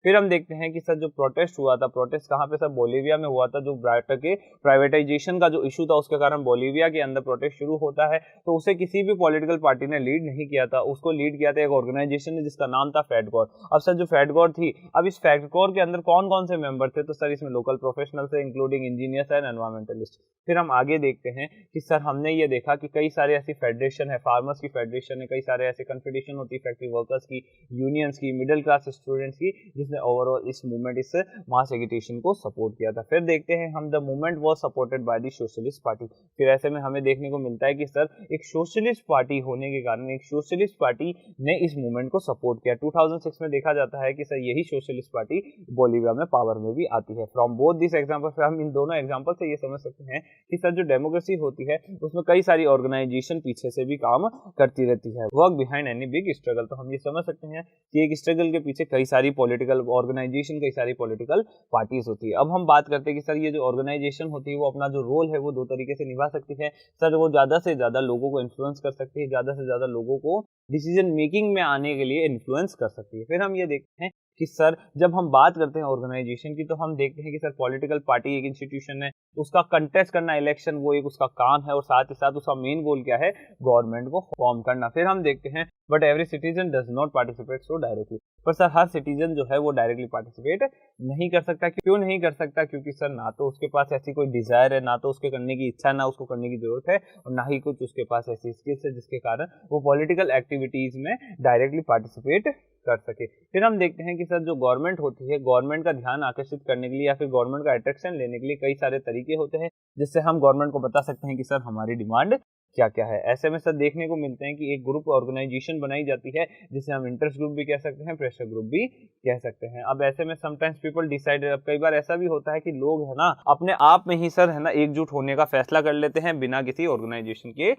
फिर हम देखते हैं कि सर जो प्रोटेस्ट हुआ था, प्रोटेस्ट कहाँ पे सर, बोलीविया में हुआ था। जो ब्राटा के प्राइवेटाइजेशन का जो इशू था उसके कारण बोलीविया के अंदर प्रोटेस्ट शुरू होता है। तो उसे किसी भी पॉलिटिकल पार्टी ने लीड नहीं किया था, उसको लीड किया था एक ऑर्गेनाइजेशन ने जिसका नाम था फैटगोर। अब सर जो फैटगोर थी, अब इस फैटगोर के अंदर कौन कौन से मेंबर थे, तो सर इसमें लोकल प्रोफेशनल्स है इंक्लूडिंग इंजीनियर्स एंड एनवायरमेंटलिस्ट। फिर हम आगे देखते हैं कि सर हमने ये देखा कि कई सारे ऐसी फेडरेशन है, फार्मर्स की फेडरेशन है, कई सारे ऐसे कन्फेडरेशन होती है फैक्ट्री वर्कर्स की, यूनियंस की, मिडिल क्लास स्टूडेंट्स की, जिसने ओवरऑल इस मूवमेंट, इस मास एगिटेशन को सपोर्ट किया था। फिर देखते हैं हम, the movement was supported by the socialist party. फिर ऐसे में हमें देखने को मिलता है कि सर एक सोशलिस्ट पार्टी होने के कारण एक सोशलिस्ट पार्टी ने इस मूवमेंट को सपोर्ट किया। 2006 में देखा जाता है कि सर यही सोशलिस्ट पार्टी बोलीविया में पावर में भी आती है। फ्रॉम बोथ दिस एग्जांपल, फिर हम इन दोनों एग्जांपल से ये समझ सकते हैं कि सर जो डेमोक्रेसी होती है उसमें कई सारी ऑर्गेनाइजेशन पीछे से भी काम करती रहती है। Work behind any big struggle, तो हम ये समझ सकते हैं कि एक स्ट्रगल के पीछे कई सारी पॉलिटिकल ऑर्गेनाइजेशन, कई सारी पॉलिटिकल पार्टीज होती है। अब हम बात करते हैं कि सर ये जो ऑर्गेनाइजेशन होती है वो अपना जो रोल है वो दो तरीके से निभा सकती है। सर वो ज्यादा से ज्यादा लोगों को इन्फ्लुएंस कर सकती है, ज्यादा से ज्यादा लोगों को डिसीजन मेकिंग में आने के लिए इन्फ्लुएंस कर सकती है। फिर हम ये देखते हैं कि सर जब हम बात करते हैं ऑर्गेनाइजेशन की, तो हम देखते हैं कि सर पॉलिटिकल पार्टी एक इंस्टीट्यूशन है, उसका कंटेस्ट करना इलेक्शन वो एक उसका काम है, और साथ ही साथ उसका मेन गोल क्या है, गवर्नमेंट को फॉर्म करना। फिर हम देखते हैं but every citizen does not participate so directly, पर सर हर सिटीजन जो है वो डायरेक्टली पार्टिसिपेट नहीं कर सकता। क्यों नहीं कर सकता? क्योंकि सर ना तो उसके पास ऐसी कोई डिजायर है, ना तो उसके करने की इच्छा है, ना उसको करने की जरूरत है, और ना ही कुछ उसके पास ऐसी स्किल्स है जिसके कारण वो पॉलिटिकल एक्टिविटीज में डायरेक्टली पार्टिसिपेट कर सके। फिर हम देखते हैं कि सर जो गवर्नमेंट होती है, गवर्नमेंट का ध्यान आकर्षित करने के लिए या फिर गवर्नमेंट का अट्रैक्शन लेने के लिए कई सारे तरीके होते हैं, जिससे हम गवर्नमेंट को बता सकते हैं कि सर हमारी डिमांड क्या क्या है। ऐसे में सर देखने को मिलते हैं कि एक ग्रुप ऑर्गेनाइजेशन बनाई जाती है, जिसे हम इंटरेस्ट ग्रुप भी कह सकते हैं, प्रेशर ग्रुप भी कह सकते हैं। अब ऐसे में समटाइम्स पीपल डिसाइड, अब कई बार ऐसा भी होता है कि लोग है ना अपने आप में ही सर है ना एकजुट होने का फैसला कर लेते हैं बिना किसी ऑर्गेनाइजेशन के।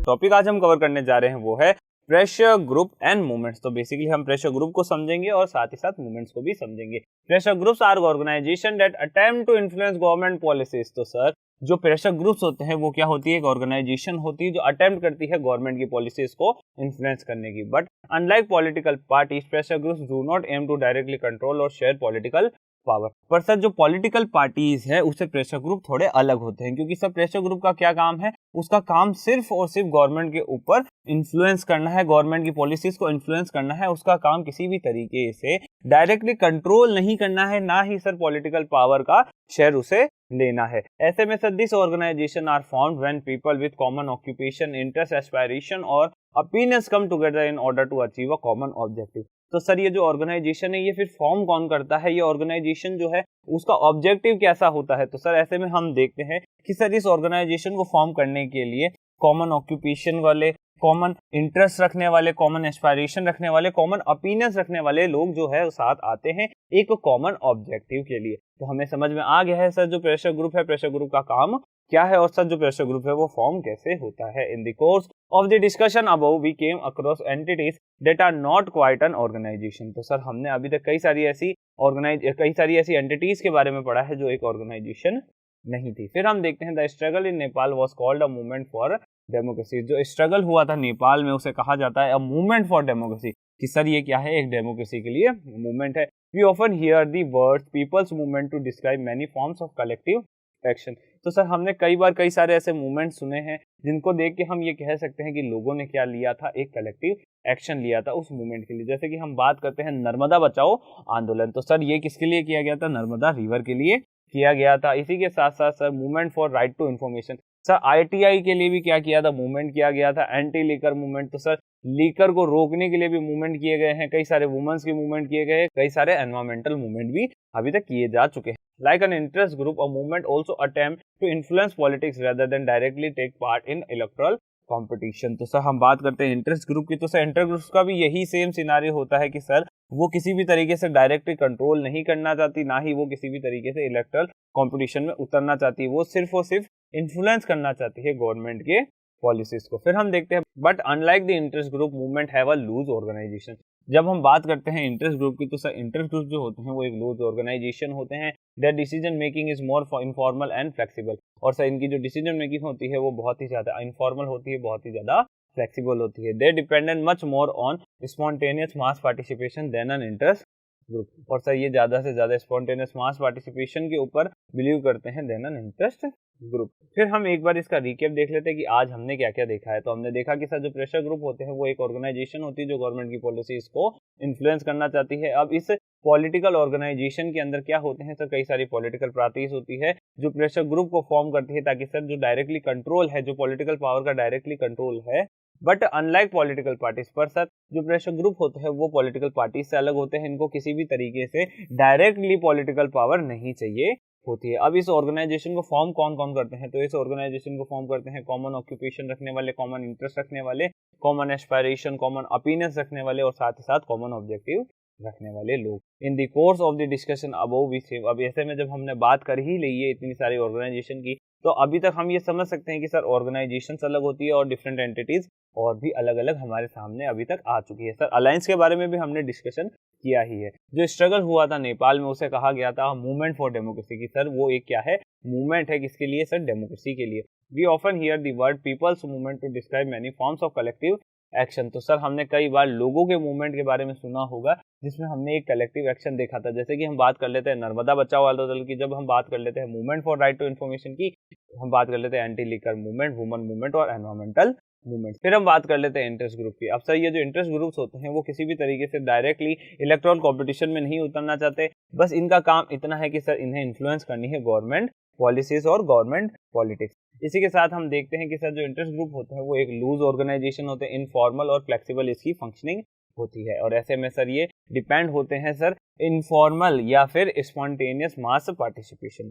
टॉपिक आज हम कवर करने जा रहे हैं वो है प्रेशर ग्रुप एंड मूवमेंट्स। तो बेसिकली हम प्रेशर ग्रुप को समझेंगे और साथ ही साथ मूवमेंट्स को भी समझेंगे। Pressure groups are organisation that attempt to influence government policies. तो सर जो प्रेशर ग्रुप्स होते हैं वो क्या होती है, एक ऑर्गेनाइजेशन होती है जो अटेम्प्ट करती है गवर्नमेंट की पॉलिसीज को इन्फ्लुएंस करने की। But unlike political parties, pressure groups do not aim to directly control और शेयर पॉलिटिकल पावर। पर सर जो पॉलिटिकल पार्टीज है उससे प्रेशर ग्रुप थोड़े अलग होते हैं, क्योंकि सर प्रेशर ग्रुप का क्या काम है, उसका काम सिर्फ और सिर्फ गवर्नमेंट के ऊपर इन्फ्लुएंस करना है, गवर्नमेंट की पॉलिसीज को इन्फ्लुएंस करना है। उसका काम किसी भी तरीके से डायरेक्टली कंट्रोल नहीं करना है, ना ही सर पॉलिटिकल पावर का शेयर उसे लेना है। ऐसे में sir this organisation are formed when people with common occupation, interest, aspiration और opinions come together in order to achieve a common objective। तो सर ये जो ऑर्गेनाइजेशन है ये फिर फॉर्म कौन करता है, ये ऑर्गेनाइजेशन जो है उसका ऑब्जेक्टिव कैसा होता है। तो सर ऐसे में हम देखते हैं कि सर इस ऑर्गेनाइजेशन को फॉर्म करने के लिए कॉमन ऑक्यूपेशन वाले, कॉमन इंटरेस्ट रखने वाले, कॉमन एस्पायरेशन रखने वाले, कॉमन ओपिनियंस रखने वाले लोग जो है साथ आते हैं एक कॉमन ऑब्जेक्टिव के लिए। तो हमें समझ में आ गया है सर जो प्रेशर ग्रुप है, प्रेशर ग्रुप का काम क्या है, और सर जो प्रेशर ग्रुप है वो फॉर्म कैसे होता है। In the course of the discussion above we came across entities that are not quite an organisation. तो सर हमने अभी तक कई सारी ऐसी एंटिटीज के बारे में पढ़ा है जो एक ऑर्गेनाइजेशन नहीं थी। फिर हम देखते हैं the struggle in Nepal was called a movement for democracy. जो स्ट्रगल हुआ था नेपाल में उसे कहा जाता है अ मूवमेंट फॉर डेमोक्रेसी, कि सर ये क्या है, एक डेमोक्रेसी के लिए मूवमेंट है। We often hear the word people's movement to describe many forms of collective action. तो सर हमने कई बार कई सारे ऐसे मूवमेंट सुने हैं जिनको देख के हम ये कह सकते हैं कि लोगों ने क्या लिया था, एक कलेक्टिव एक्शन लिया था उस मूवमेंट के लिए। जैसे कि हम बात करते हैं नर्मदा बचाओ आंदोलन, तो सर ये किसके लिए किया गया था, नर्मदा रिवर के लिए किया गया था। इसी के साथ साथ sir movement for right to information, sir ITI के लिए भी क्या किया था, मूवमेंट किया गया था। एंटी लीकर मूवमेंट, तो सर लीकर को रोकने के लिए भी मूवमेंट किए गए हैं, कई सारे वुमेन्स के मूवमेंट किए गए हैं, कई सारे एनवायरमेंटल मूवमेंट भी अभी तक किए जा चुके हैं। Like an interest group, a movement also attempt to influence politics rather than directly take part in electoral competition। तो सर हम बात करते हैं इंटरेस्ट ग्रुप की, तो सर इंटरेस्ट ग्रुप का भी यही सेम सिनारियो होता है कि सर वो किसी भी तरीके से डायरेक्टली कंट्रोल नहीं करना चाहती, ना ही वो किसी भी तरीके से इलेक्टोरल कंपटीशन में उतरना चाहती है, वो सिर्फ और सिर्फ इन्फ्लुएंस करना चाहती है गवर्नमेंट के पॉलिसीज को। फिर हम देखते हैं but unlike the interest group movement have a loose organisation. जब हम बात करते हैं इंटरेस्ट ग्रुप की, तो सर इंटरेस्ट ग्रुप जो होते हैं वो एक लूज ऑर्गेनाइजेशन होते हैं। There decision making is more informal and flexible, और सर इनकी जो डिसीजन मेकिंग होती है वो बहुत ही ज्यादा इनफॉर्मल होती है, बहुत ही ज्यादा फ्लेक्सिबल होती है। They dependent much more on spontaneous mass participation than an interest group. और सर ये ज्यादा से ज्यादा स्पॉन्टेनियस मास पार्टिसिपेशन के ऊपर बिलीव करते हैं देन एन इंटरेस्ट ग्रुप। फिर हम एक बार इसका रिकेप देख लेते हैं कि आज हमने क्या क्या देखा है। तो हमने देखा कि सर जो प्रेशर ग्रुप होते हैं वो एक ऑर्गेनाइजेशन होती है जो गवर्नमेंट की पॉलिसीज को इन्फ्लुएंस करना चाहती है। अब इस पॉलिटिकल ऑर्गेनाइजेशन के अंदर क्या होते हैं सर, कई सारी पॉलिटिकल पार्टीज होती है जो प्रेशर ग्रुप को फॉर्म करती है, ताकि सर जो डायरेक्टली कंट्रोल है, जो पॉलिटिकल पावर का डायरेक्टली कंट्रोल है, बट अनलाइक पॉलिटिकल पार्टीज पर सर जो प्रेशर ग्रुप होते हैं वो पॉलिटिकल पार्टीज से अलग होते हैं। इनको किसी भी तरीके से डायरेक्टली पॉलिटिकल पावर नहीं चाहिए होती है। अब इस ऑर्गेनाइजेशन को फॉर्म कौन कौन करते हैं, तो इस ऑर्गेनाइजेशन को फॉर्म करते हैं कॉमन ऑक्यूपेशन रखने वाले, कॉमन इंटरेस्ट रखने वाले, कॉमन एस्पायरेशन, कॉमन ओपिनियंस रखने वाले और साथ ही साथ कॉमन ऑब्जेक्टिव रखने वाले लोग। In the course of the discussion above we saw, अब ऐसे में जब हमने बात कर ही ली है इतनी सारी ऑर्गेनाइजेशन की, तो अभी तक हम ये समझ सकते हैं कि सर ऑर्गेनाइजेशन अलग होती है और डिफरेंट एंटिटीज और भी अलग अलग हमारे सामने अभी तक आ चुकी है। सर अलायंस के बारे में भी हमने डिस्कशन किया ही है। जो स्ट्रगल हुआ था नेपाल में उसे कहा गया था मूवमेंट फॉर डेमोक्रेसी की। सर वो एक क्या है, मूवमेंट है, किसके लिए सर, डेमोक्रेसी के लिए। We often hear the word people's movement to describe many forms of collective action. तो सर हमने कई बार लोगों के मूवमेंट के बारे में सुना होगा जिसमें हमने एक कलेक्टिव एक्शन देखा था। जैसे कि हम बात कर लेते हैं नर्मदा बचाओ आंदोलन की, जब हम बात कर लेते हैं movement for right to information की, हम बात कर लेते हैं anti liquor movement, woman movement और एनवायरमेंटल मूवमेंट। फिर हम बात कर लेते हैं इंटरेस्ट ग्रुप की। अब सर ये जो इंटरेस्ट ग्रुप्स होते हैं वो किसी भी तरीके से डायरेक्टली इलेक्टोरल कॉम्पिटिशन में नहीं उतरना चाहते, बस इनका काम इतना है कि सर इन्हें इन्फ्लुएंस करनी है गवर्नमेंट पॉलिसीज और गवर्नमेंट पॉलिटिक्स। इसी के साथ हम देखते हैं कि सर जो इंटरेस्ट ग्रुप होते हैं वो एक लूज ऑर्गेनाइजेशन होते हैं, इनफॉर्मल और फ्लेक्सिबल इसकी फंक्शनिंग होती है। और ऐसे में सर ये डिपेंड होते हैं सर इनफॉर्मल या फिर स्पॉन्टेनियस मास पार्टिसिपेशन।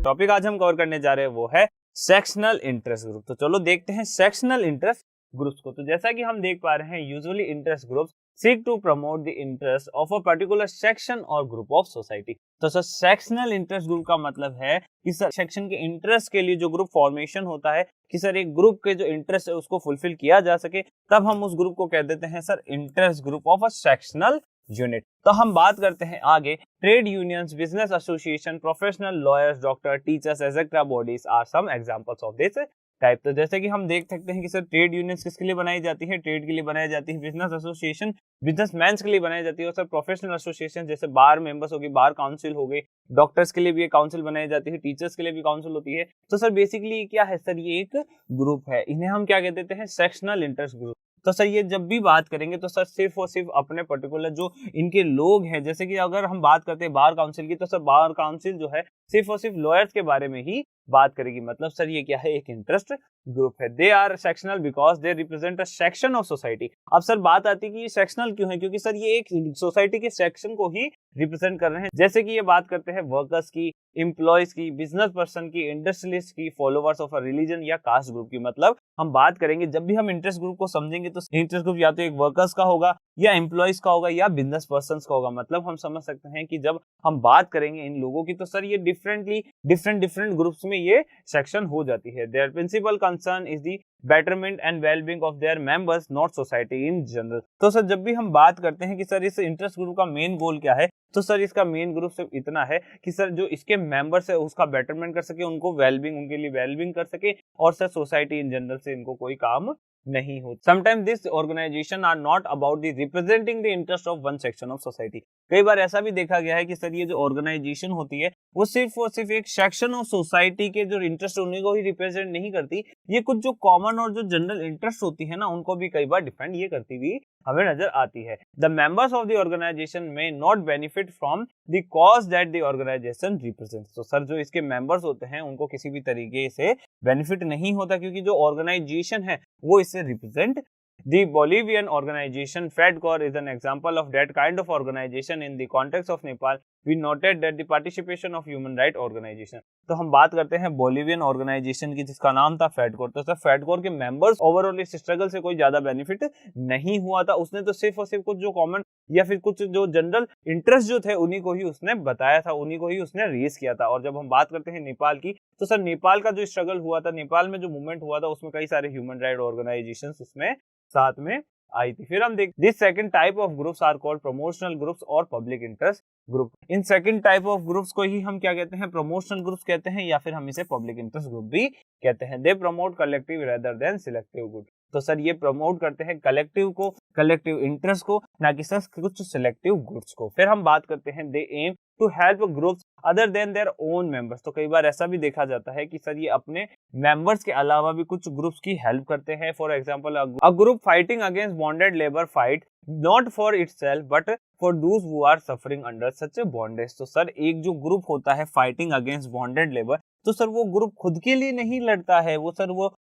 टॉपिक आज हम कवर करने जा रहे हैं वो है सेक्शनल इंटरेस्ट ग्रुप। तो चलो देखते हैं सेक्शनल इंटरेस्ट ग्रुप्स को। तो जैसा कि हम देख पा रहे हैं, usually interest groups seek to promote the interest of a particular section or group of society। तो सर सेक्शनल इंटरेस्ट ग्रुप का मतलब है कि सर सेक्शन के इंटरेस्ट के लिए जो ग्रुप फॉर्मेशन होता है कि सर एक ग्रुप के जो इंटरेस्ट है उसको फुलफिल किया जा सके, तब हम उस ग्रुप को कह देते हैं sir interest group of a sectional unit. तो हम बात करते हैं आगे, trade unions, business association, professional lawyers, doctor, teachers etcetera bodies are some examples of this type. तो जैसे कि हम देख सकते हैं कि सर ट्रेड यूनियंस किसके लिए बनाई जाती है, ट्रेड के लिए बनाई जाती है, बिजनेस एसोसिएशन बिजनेसमैन के लिए बनाई जाती है, और सर प्रोफेशनल एसोसिएशन जैसे बार मेंबर्स होगी, बार काउंसिल हो गई, डॉक्टर्स के लिए भी एक काउंसिल बनाई जाती है, टीचर्स के लिए भी काउंसिल होती है। तो सर बेसिकली क्या है सर, ये एक ग्रुप है, इन्हें हम क्या कह देते हैं, सेक्शनल इंटरेस्ट ग्रुप। तो सर ये जब भी बात करेंगे तो सर सिर्फ और सिर्फ अपने पर्टिकुलर जो इनके लोग हैं, जैसे कि अगर हम बात करते हैं बार काउंसिल की, तो सर बार काउंसिल जो है सिर्फ और सिर्फ लॉयर्स के बारे में ही बात करेगी। मतलब सर ये क्या है, एक इंटरेस्ट ग्रुप है। They are sectional because they represent a section of society. अब सर बात आती है कि ये सेक्शनल क्यों है, क्योंकि सर ये एक सोसाइटी के सेक्शन को ही रिप्रेजेंट कर रहे हैं। जैसे कि ये बात करते हैं वर्कर्स की, एम्प्लॉयज की, बिजनेस पर्सन की, इंडस्ट्रियलिस्ट की, फॉलोवर्स ऑफ अ रिलीजन या कास्ट ग्रुप की। मतलब हम बात करेंगे जब भी हम इंटरेस्ट ग्रुप को समझेंगे तो इंटरेस्ट ग्रुप या तो एक वर्कर्स का होगा या एम्प्लॉयज का होगा या बिजनेस पर्सन का होगा। मतलब हम समझ सकते हैं कि जब हम बात करेंगे इन लोगों की तो सर ये डिफरेंट ग्रुप्स में ये सेक्शन हो जाती है। Their principal concern is the betterment and wellbeing of their members, not society in general. तो सर जब भी हम बात करते हैं कि सर इस इंटरेस्ट ग्रुप का मेन गोल क्या है, तो सर इसका मेन ग्रुप सिर्फ इतना है कि सर जो इसके मेंबर्स है उसका बेटरमेंट कर सके, उनको वेलबींग, उनके लिए वेलबींग कर सके, और सर सोसाइटी इन जनरल से इनको कोई काम नहीं हो। Sometimes this organisation are not about the representing the interest of one section of society. कई बार ऐसा भी देखा गया है कि सर ये जो ऑर्गेनाइजेशन होती है वो सिर्फ और सिर्फ एक सेक्शन ऑफ सोसाइटी के जो इंटरेस्ट उन्हीं को ही रिप्रेजेंट नहीं करती, ये कुछ जो कॉमन और जो जनरल इंटरेस्ट होती है ना उनको भी कई बार डिफेंड ये करती हुई हमें नजर आती है। The members of the organization may not benefit from the cause that the organization represents. तो सर जो इसके मेंबर्स होते हैं उनको किसी भी तरीके से बेनिफिट नहीं होता, क्योंकि जो ऑर्गेनाइजेशन है वो इससे represent. The Bolivian organization FEDCOR is an example of that kind of organization in the context of Nepal. We noted that the participation of human rights organization। तो हम बात करते हैं बोलिवियन ऑर्गेनाइजेशन की जिसका नाम था FEDCOR। तो सर FEDCOR के मेंबर्स ओवरऑल इस स्ट्रगल से कोई ज्यादा बेनिफिट नहीं हुआ था। उसने तो सिर्फ और सिर्फ कुछ जो कॉमन या फिर कुछ जो जनरल इंटरेस्ट जो थे उन्हीं को ही उसने बताया था, उन्हीं को ही उसने रेज किया था। और जब हम बात करते हैं नेपाल की, तो सर नेपाल का जो स्ट्रगल हुआ था, नेपाल में जो मूवमेंट हुआ था, उसमें कई सारे ह्यूमन राइट ऑर्गेनाइजेशन उसमें साथ में आई थी। फिर हम देख this second type of groups are called promotional groups or public interest group. इन सेकंड टाइप ऑफ ग्रुप्स को ही हम क्या कहते हैं, प्रमोशनल ग्रुप्स कहते हैं या फिर हम इसे पब्लिक इंटरेस्ट ग्रुप भी कहते हैं। They promote collective rather than selective good. तो सर ये प्रमोट करते हैं कलेक्टिव को, कलेक्टिव इंटरेस्ट को, ना कि सर कुछ सिलेक्टिव गुड्स को। फिर हम बात करते हैं they aim to help groups other than their own members. तो कई बार ऐसा भी देखा जाता है कि सर ये अपने मेंबर्स के अलावा भी कुछ ग्रुप्स की हेल्प करते हैं। For example a group fighting against bonded labour fight not for itself but for those who are suffering under such a bondage. तो सर एक जो ग्रुप होता है फाइटिंग अगेंस्ट बॉन्डेड लेबर, तो सर वो ग्रुप खुद के लिए नहीं लड़ता है, वो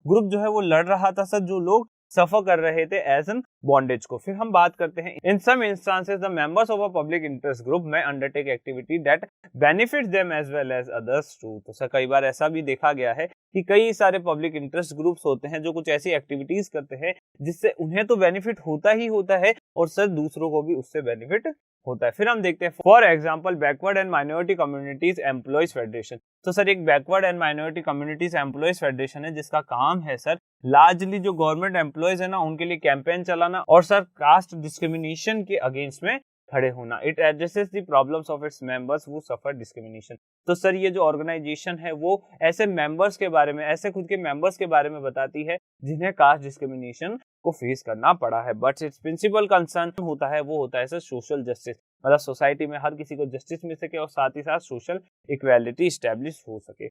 ग्रुप जो है वो लड़ रहा था सर जो लोग सफर कर रहे थे एज एन बॉन्डेज को। फिर हम बात करते हैं in some instances the members of a public interest group may undertake activity that benefits them as well as others too. तो सर कई बार ऐसा भी देखा गया है कि कई सारे पब्लिक इंटरेस्ट ग्रुप्स होते हैं जो कुछ ऐसी एक्टिविटीज करते हैं जिससे उन्हें तो बेनिफिट होता ही होता है और सर दूसरों को भी उससे बेनिफिट होता है। फिर हम देखते हैं for example backward and minority communities employees federation. तो सर एक backward and minority communities employees federation है जिसका काम है सर लार्जली जो गवर्नमेंट एम्प्लॉयज है ना उनके लिए कैंपेन चलाना और सर कास्ट डिस्क्रिमिनेशन के अगेंस्ट में खड़े होना। It addresses the problems of its members who suffer discrimination. तो सर ये जो ऑर्गेनाइजेशन है वो ऐसे मेंबर्स के बारे में, ऐसे खुद के मेंबर्स के बारे में बताती है जिन्हें कास्ट डिस्क्रिमिनेशन को फेस करना पड़ा है। बट इट्स प्रिंसिपल कंसर्न होता है वो होता है सर सोशल जस्टिस, मतलब सोसाइटी में हर किसी को जस्टिस मिल सके और साथ ही साथ सोशल इक्वालिटी इस्टेब्लिश हो सके।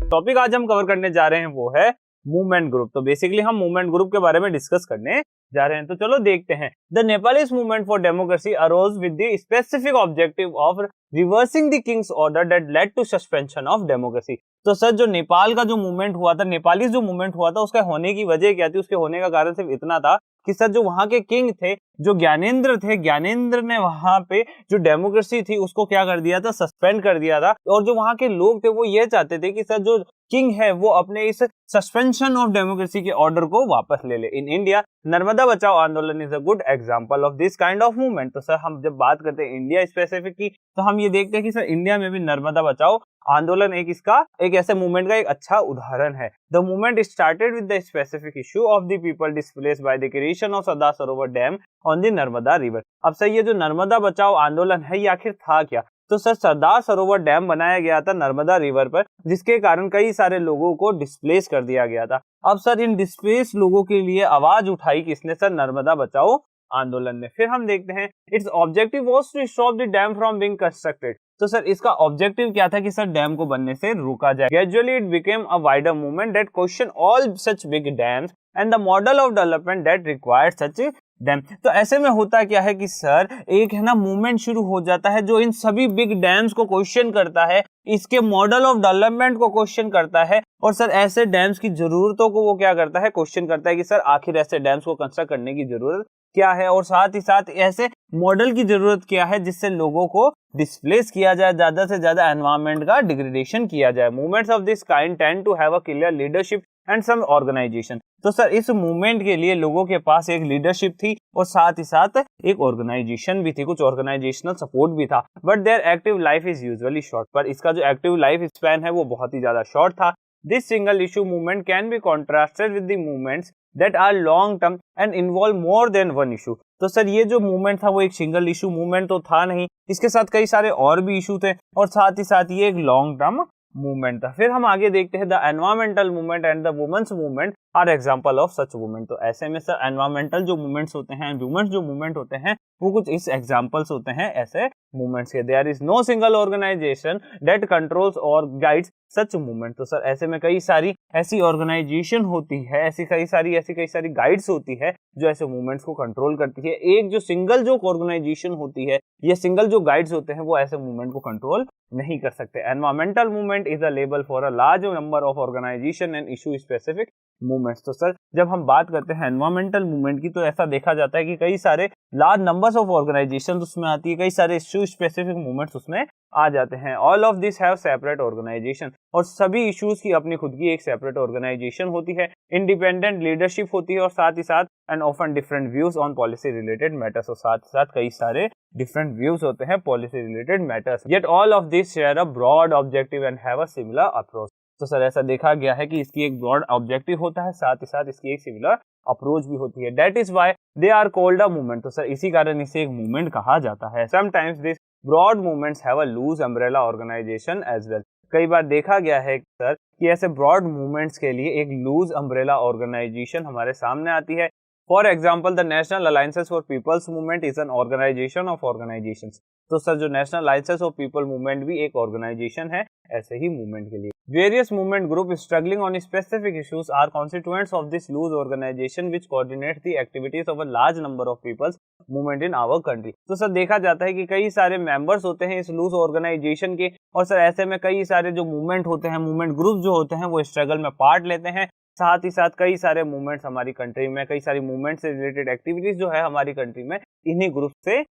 टॉपिक आज हम कवर करने जा रहे हैं वो है मूवमेंट ग्रुप। तो बेसिकली हम मूवमेंट ग्रुप के बारे में डिस्कस करने जा रहे हैं। तो चलो देखते हैं। The Nepalese movement for democracy arose with the specific objective of reversing the king's order that led to suspension of democracy. तो सर जो नेपाल का जो मूवमेंट हुआ था, नेपाली जो मूवमेंट हुआ था, उसका होने की वजह क्या थी? उसके होने का कारण सिर्फ इतना था कि सर जो वहां के किंग थे, जो ज्ञानेंद्र थे, ज्ञानेंद्र ने वहां पे जो डेमोक्रेसी थी उसको क्या कर दिया था, सस्पेंड कर दिया था। और जो वहां के लोग थे वो ये चाहते थे कि सर जो किंग है वो अपने इस सस्पेंशन ऑफ डेमोक्रेसी के ऑर्डर को वापस ले ले। इन इंडिया नर्मदा बचाओ आंदोलन is a good example of this kind of movement. तो सर हम जब बात करते हैं इंडिया स्पेसिफिक की, तो हम ये देखते हैं कि सर इंडिया में भी नर्मदा बचाओ आंदोलन एक ऐसे मूवमेंट का एक अच्छा उदाहरण है। The movement started with the specific issue of the people displaced by the creation of Sardar Sarovar dam on the Narmada river. अब सर ये जो नर्मदा बचाओ आंदोलन है ये आखिर था क्या? तो सर सरदार सरोवर डैम बनाया गया था नर्मदा रिवर पर, जिसके कारण कई सारे लोगों को डिस्प्लेस कर दिया गया था। अब सर इन डिस्प्लेस लोगों के लिए आवाज उठाई किसने? सर नर्मदा बचाओ आंदोलन ने। फिर हम देखते हैं its objective was to stop the dam from being constructed. तो सर इसका ऑब्जेक्टिव क्या था कि सर डैम को बनने से रोका जाए। Gradually it became a wider movement that question all such big dams and the model of development that required such dam. तो ऐसे में होता क्या है कि सर एक है ना मूवमेंट शुरू हो जाता है जो इन सभी बिग डैम्स को क्वेश्चन करता है, इसके मॉडल ऑफ डेवलपमेंट को क्वेश्चन करता है और सर ऐसे डैम्स की जरूरतों को वो क्या करता है, क्वेश्चन करता है कि सर आखिर ऐसे डैम्स को कंस्ट्रक्ट करने की जरूरत क्या है और साथ ही साथ ऐसे मॉडल की जरूरत क्या है जिससे लोगों को डिस्प्लेस किया जाए, ज्यादा से ज्यादा एनवायरमेंट का डिग्रेडेशन किया जाए। Movements of this kind tend to have a clear leadership and some organisation. तो सर इस मूवमेंट के लिए लोगों के पास एक लीडरशिप थी और साथ ही साथ एक ऑर्गेनाइजेशन भी थी, कुछ ऑर्गेनाइजेशनल सपोर्ट भी था। But their active life is usually short. पर इसका जो एक्टिव लाइफ स्पैन है वो बहुत ही ज्यादा शॉर्ट था। This single issue movement can be contrasted with the movements that are long term and involve more than one issue. तो sir ये जो मूवमेंट था वो एक सिंगल इशू मूवमेंट तो था नहीं, इसके साथ कई सारे और भी इशू थे और साथ ही साथ ये एक लॉन्ग टर्म मूवमेंट था। फिर हम आगे देखते हैं the environmental movement and the women's movement are example of such movement. तो ऐसे में सर एनवायरमेंटल जो मूवमेंट्स होते हैं, वुमेन्स जो मूवमेंट होते हैं, वो कुछ इस एग्जांपल्स होते हैं ऐसे मूवमेंट्स के। There is no single organisation that controls और गाइड्स सच मूवमेंट। तो सर ऐसे में कई सारी ऐसी ऑर्गेनाइजेशन होती है, ऐसी कई सारी गाइड्स होती है जो ऐसे मूवमेंट्स को कंट्रोल करती है। एक जो सिंगल जो ऑर्गेनाइजेशन होती है, ये सिंगल जो गाइड्स होते हैं वो ऐसे मूवमेंट को कंट्रोल नहीं कर सकते। Environmental movement is a label for a large number of organisation and issue specific movements. तो सर जब हम बात करते हैं एनवायरमेंटल मूवमेंट की, तो ऐसा देखा जाता है कि कई सारे लार्ज नंबर्स ऑफ ऑर्गेनाइजेशन उसमें आती है, कई सारे इशू स्पेसिफिक मूवमेंट्स उसमें आ जाते हैं। All of this have separate organisation, और सभी इश्यूज की अपनी खुद की एक सेपरेट ऑर्गेनाइजेशन होती है, इंडिपेंडेंट लीडरशिप होती है और साथ ही साथ and often different views on policy related matters, और साथ ही साथ कई सारे डिफरेंट व्यूज होते हैं policy related matters. Yet all of this share a broad objective and have a similar approach. तो सर ऐसा देखा गया है कि इसकी एक ब्रॉड ऑब्जेक्टिव होता है, साथ ही साथ इसकी एक सिमिलर अप्रोच भी होती है। That is why they are called a movement. तो सर इसी कारण इसे एक मूवमेंट कहा जाता है। Sometimes this broad movements have a loose umbrella organisation as well. कई बार देखा गया है सर कि ऐसे ब्रॉड मूवमेंट्स के लिए एक लूज अम्ब्रेला ऑर्गेनाइजेशन हमारे सामने आती है। For example the national alliances for people's movement is an organisation of organisations. तो सर जो national alliances of people movement भी एक ऑर्गेनाइजेशन है ऐसे ही मूवमेंट के लिए। Various movement group struggling on specific issues are constituents of this loose organisation which coordinate the activities of a large number of people's movement in our country. तो sir देखा जाता है कि कई सारे मेंबर्स होते हैं इस लूज ऑर्गेनाइजेशन के, और सर ऐसे में कई सारे जो मूवमेंट होते हैं, मूवमेंट ग्रुप जो होते हैं वो स्ट्रगल में पार्ट लेते हैं। साथ ही साथ कई सारे मूवमेंट्स हमारी कंट्री में, कई सारी मूवमेंट से रिलेटेड एक्टिविटीज जो है हमारी कंट्री में इन्हीं ग्रुप से।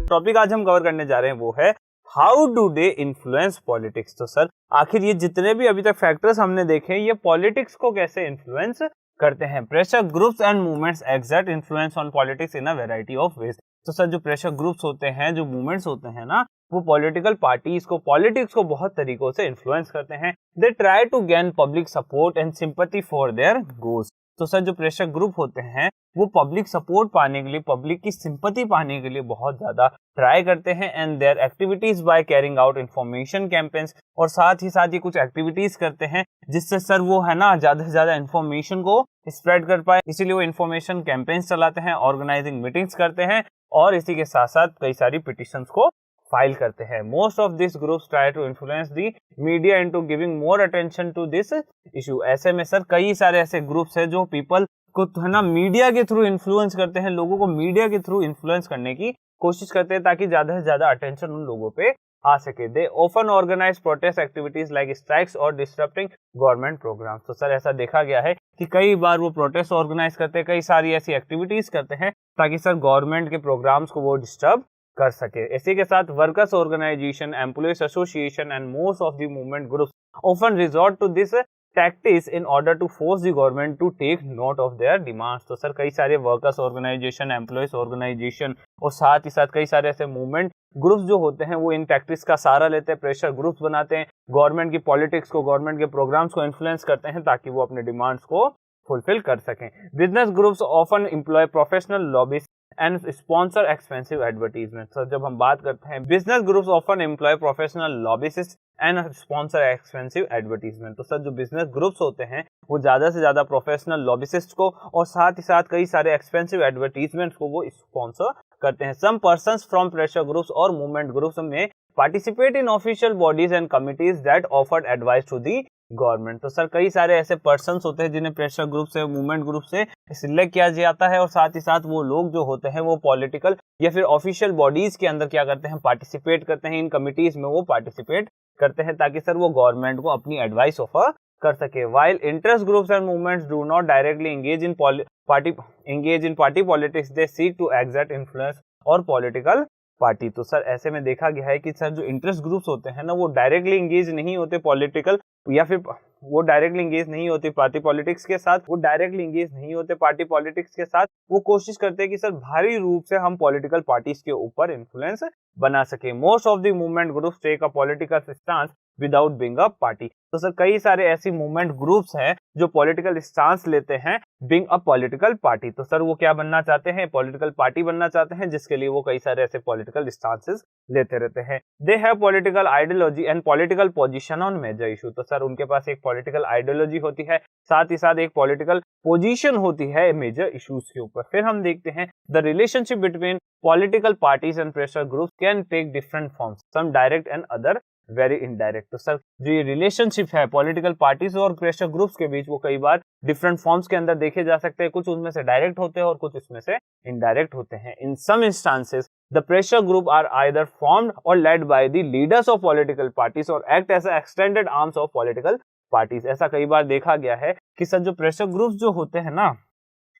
टॉपिक आज हम कवर करने जा रहे हैं वो है how do they influence politics. तो सर आखिर ये जितने भी अभी तक फैक्टर्स हमने देखे ये पॉलिटिक्स को कैसे इन्फ्लुएंस करते हैं। Pressure groups and movements exert influence on politics in a variety of ways. तो सर जो प्रेशर ग्रुप्स होते हैं, जो मूवमेंट्स होते हैं ना, वो पॉलिटिकल पार्टीज को, पॉलिटिक्स को बहुत तरीकों से इन्फ्लुएंस करते हैं। They try to gain public support and sympathy for their goals. तो सर जो प्रेशर ग्रुप होते हैं वो पब्लिक सपोर्ट पाने के लिए, पब्लिक की सिंपैथी पाने के लिए बहुत ज्यादा ट्राई करते हैं। And their activities by carrying out information campaigns, और साथ ही कुछ एक्टिविटीज करते हैं जिससे सर वो है ना ज्यादा से ज्यादा इंफॉर्मेशन को स्प्रेड कर पाए, इसीलिए वो इंफॉर्मेशन कैंपेन्स चलाते हैं, ऑर्गेनाइजिंग मीटिंग्स करते हैं, और इसी के साथ साथ कई सारी पिटिशंस को फाइल करते हैं। Most of this groups try to influence the media into giving more attention to this issue. ऐसे में सर कई सारे ऐसे ग्रुप्स हैं जो पीपल को है ना मीडिया के थ्रू इन्फ्लुएंस करते हैं, लोगों को मीडिया के थ्रू इन्फ्लुएंस करने की कोशिश करते हैं ताकि ज्यादा से ज्यादा अटेंशन उन लोगों पे आ सके। They often organise protest activities like strikes और डिस्टर्बिंग गवर्नमेंट प्रोग्राम्स। तो सर ऐसा देखा गया है कि कई बार वो प्रोटेस्ट ऑर्गेनाइज करते हैं, कई सारी ऐसी एक्टिविटीज करते हैं ताकि सर गवर्नमेंट के प्रोग्राम्स को वो डिस्टर्ब कर सके। इसी के साथ workers organisation, employees association and most of the movement groups often resort to this tactics in order to force the government to take note of their demands। तो sir कई सारे वर्कर्स ऑर्गेनाइजेशन, एम्प्लॉयज ऑर्गेनाइजेशन और साथ ही साथ कई सारे ऐसे movement groups जो होते हैं वो इन टैक्टिक्स का सहारा लेते हैं, प्रेशर ग्रुप्स बनाते हैं, गवर्नमेंट की पॉलिटिक्स को, गवर्नमेंट के प्रोग्राम्स को इन्फ्लुएंस करते हैं ताकि वो अपने डिमांड्स को फुलफिल कर सकें। Business groups often employ professional lobbyist and sponsor expensive advertisement. Sir जब हम बात करते हैं business groups often employ professional lobbyist and sponsor expensive advertisement. तो सर जो बिजनेस ग्रुप्स होते हैं वो ज्यादा से ज्यादा प्रोफेशनल लॉबिस्ट को और साथ ही साथ कई सारे एक्सपेंसिव एडवर्टीजमेंट को वो स्पॉन्सर करते हैं। Some persons from pressure groups और मूवमेंट ग्रुप्स में participate in official bodies and committees that offered advice to the government. तो सर कई सारे ऐसे पर्सन्स होते हैं जिन्हें प्रेशर ग्रुप से, मूवमेंट ग्रुप से सिलेक्ट किया जाता है, और साथ ही साथ वो लोग जो होते हैं वो पॉलिटिकल या फिर ऑफिशियल बॉडीज के अंदर क्या करते हैं, पार्टिसिपेट करते हैं, इन कमिटीज में वो पार्टिसिपेट करते हैं ताकि सर वो गवर्नमेंट को अपनी एडवाइस ऑफर कर सके। While interest groups and movements do not directly engage in party politics, they seek to exert influence और पॉलिटिकल पार्टी। तो सर ऐसे में देखा गया है कि सर जो इंटरेस्ट ग्रुप्स होते हैं ना वो डायरेक्टली एंगेज नहीं होते पॉलिटिकल, या फिर वो डायरेक्टली एंगेज नहीं होते पार्टी पॉलिटिक्स के साथ, वो डायरेक्टली एंगेज नहीं होते पार्टी पॉलिटिक्स के साथ। वो कोशिश करते हैं कि सर भारी रूप से हम पॉलिटिकल पार्टीज के ऊपर इन्फ्लुएंस बना सके। Most of the movement groups take a political stance without being a party. तो सर कई सारे ऐसी मूवमेंट ग्रुप्स हैं जो पॉलिटिकल स्टांस लेते हैं बीइंग अ पॉलिटिकल पार्टी। तो सर वो क्या बनना चाहते हैं, पॉलिटिकल पार्टी बनना चाहते हैं, जिसके लिए वो कई सारे ऐसे पॉलिटिकल स्टांसेस लेते रहते हैं। They have political ideology and political position on major issue. तो सर उनके पास एक पॉलिटिकल आइडियोलॉजी होती है, साथ ही साथ एक पॉलिटिकल पोजीशन होती है मेजर इश्यूज के ऊपर। फिर हम देखते हैं the relationship between political parties and pressure groups can take different forms, some direct and other very indirect. तो सर जो ये रिलेशनशिप है पॉलिटिकल पार्टीज और प्रेशर ग्रुप्स के बीच वो कई बार डिफरेंट फॉर्म्स के अंदर देखे जा सकते हैं, कुछ उनमें से डायरेक्ट होते हैं और कुछ इसमें से इनडायरेक्ट होते हैं। In some instances the pressure group are either formed or led by the leaders of political parties or act as extended arms of political parties. ऐसा कई बार देखा गया है कि सर जो प्रेशर ग्रुप्स जो होते हैं ना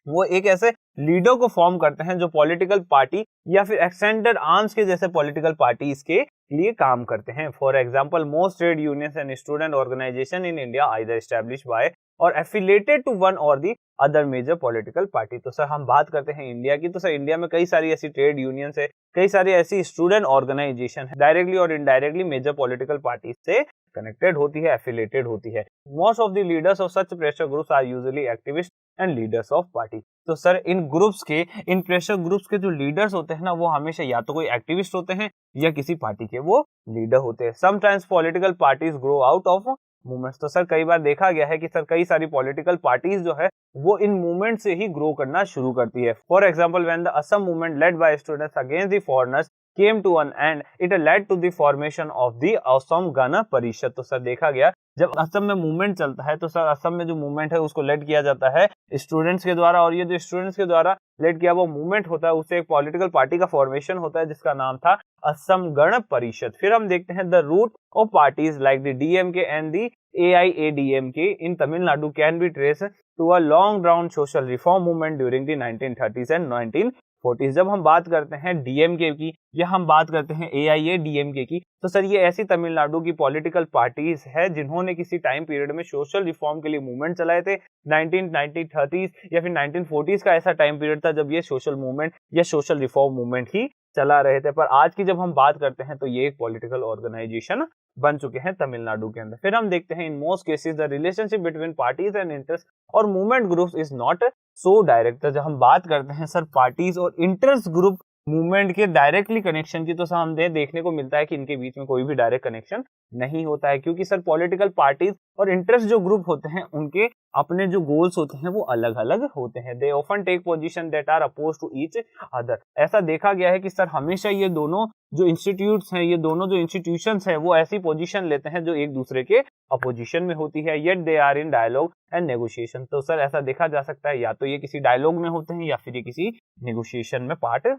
वो एक ऐसे लीडर को फॉर्म करते हैं जो पॉलिटिकल पार्टी या फिर एक्सटेंडेड आर्म्स के जैसे पॉलिटिकल पार्टीज के लिए काम करते हैं। For example most trade unions and student organisation in India either established by और एफिलेटेड टू वन और the other major political party. तो सर हम बात करते हैं इंडिया की, तो सर इंडिया में कई सारी ऐसी ट्रेड यूनियंस है, कई सारी ऐसी स्टूडेंट ऑर्गेनाइजेशन है, डायरेक्टली और इनडायरेक्टली मेजर पॉलिटिकल पार्टी से कनेक्टेड होती है, एफिलेटेड होती है। Most of the leaders of such pressure groups are usually activist and leaders of party. तो सर इन ग्रुप्स के, इन प्रेशर ग्रुप्स के जो लीडर्स होते हैं ना, वो हमेशा या तो कोई एक्टिविस्ट होते हैं या किसी पार्टी के वो लीडर होते हैं। Sometimes political parties grow out of movements. तो सर कई बार देखा गया है कि सर कई सारी पॉलिटिकल पार्टीज जो है वो इन मूवमेंट से ही ग्रो करना शुरू करती है। For example when the Assam movement led by students against the foreigners came to an end, it led to the formation of the Assam Gana परिषद। तो सर देखा गया जब असम में मूवमेंट चलता है तो सर असम में जो मूवमेंट है उसको लेड किया जाता है स्टूडेंट्स के द्वारा, और ये जो स्टूडेंट्स के द्वारा लेड किया वो मूवमेंट होता है, उससे एक पॉलिटिकल पार्टी का फॉर्मेशन होता है जिसका नाम था असम गण परिषद। फिर हम देखते हैं the root of parties like the DMK and the AIADMK in Tamil Nadu can be trace to a long drawn social reform movement during the 1930s and 1940s। जब हम बात करते हैं डीएमके की या हम बात करते हैं AIADMK की, तो सर ये ऐसी तमिलनाडु की पॉलिटिकल पार्टीज है जिन्होंने किसी टाइम पीरियड में सोशल रिफॉर्म के लिए मूवमेंट चलाए थे। 1930s या फिर 1940s का ऐसा टाइम पीरियड था जब ये सोशल मूवमेंट या सोशल रिफॉर्म मूवमेंट ही चला रहे थे। पर आज की जब हम बात करते हैं तो ये एक पॉलिटिकल ऑर्गेनाइजेशन बन चुके हैं तमिलनाडु के अंदर। फिर हम देखते हैं in most cases the relationship between parties and interest or movement groups is not so direct. जब हम बात करते हैं सर पार्टीज और इंटरेस्ट ग्रुप मूवमेंट के डायरेक्टली कनेक्शन की, तो सर हमें देखने को मिलता है कि इनके बीच में कोई भी डायरेक्ट कनेक्शन नहीं होता है, क्योंकि सर पॉलिटिकल पार्टीज और इंटरेस्ट जो ग्रुप होते हैं उनके अपने जो गोल्स होते हैं वो अलग अलग होते हैं। They often take position that are oppose to each other. ऐसा देखा गया है कि सर हमेशा ये दोनों जो इंस्टीट्यूट्स हैं, ये दोनों जो इंस्टीट्यूशंस हैं वो ऐसी पोजीशन लेते हैं जो एक दूसरे के अपोजिशन में होती है, yet they are in dialogue and negotiation. तो सर ऐसा देखा जा सकता है या तो ये किसी डायलॉग में होते हैं या फिर ये किसी नेगोशिएशन में पार्ट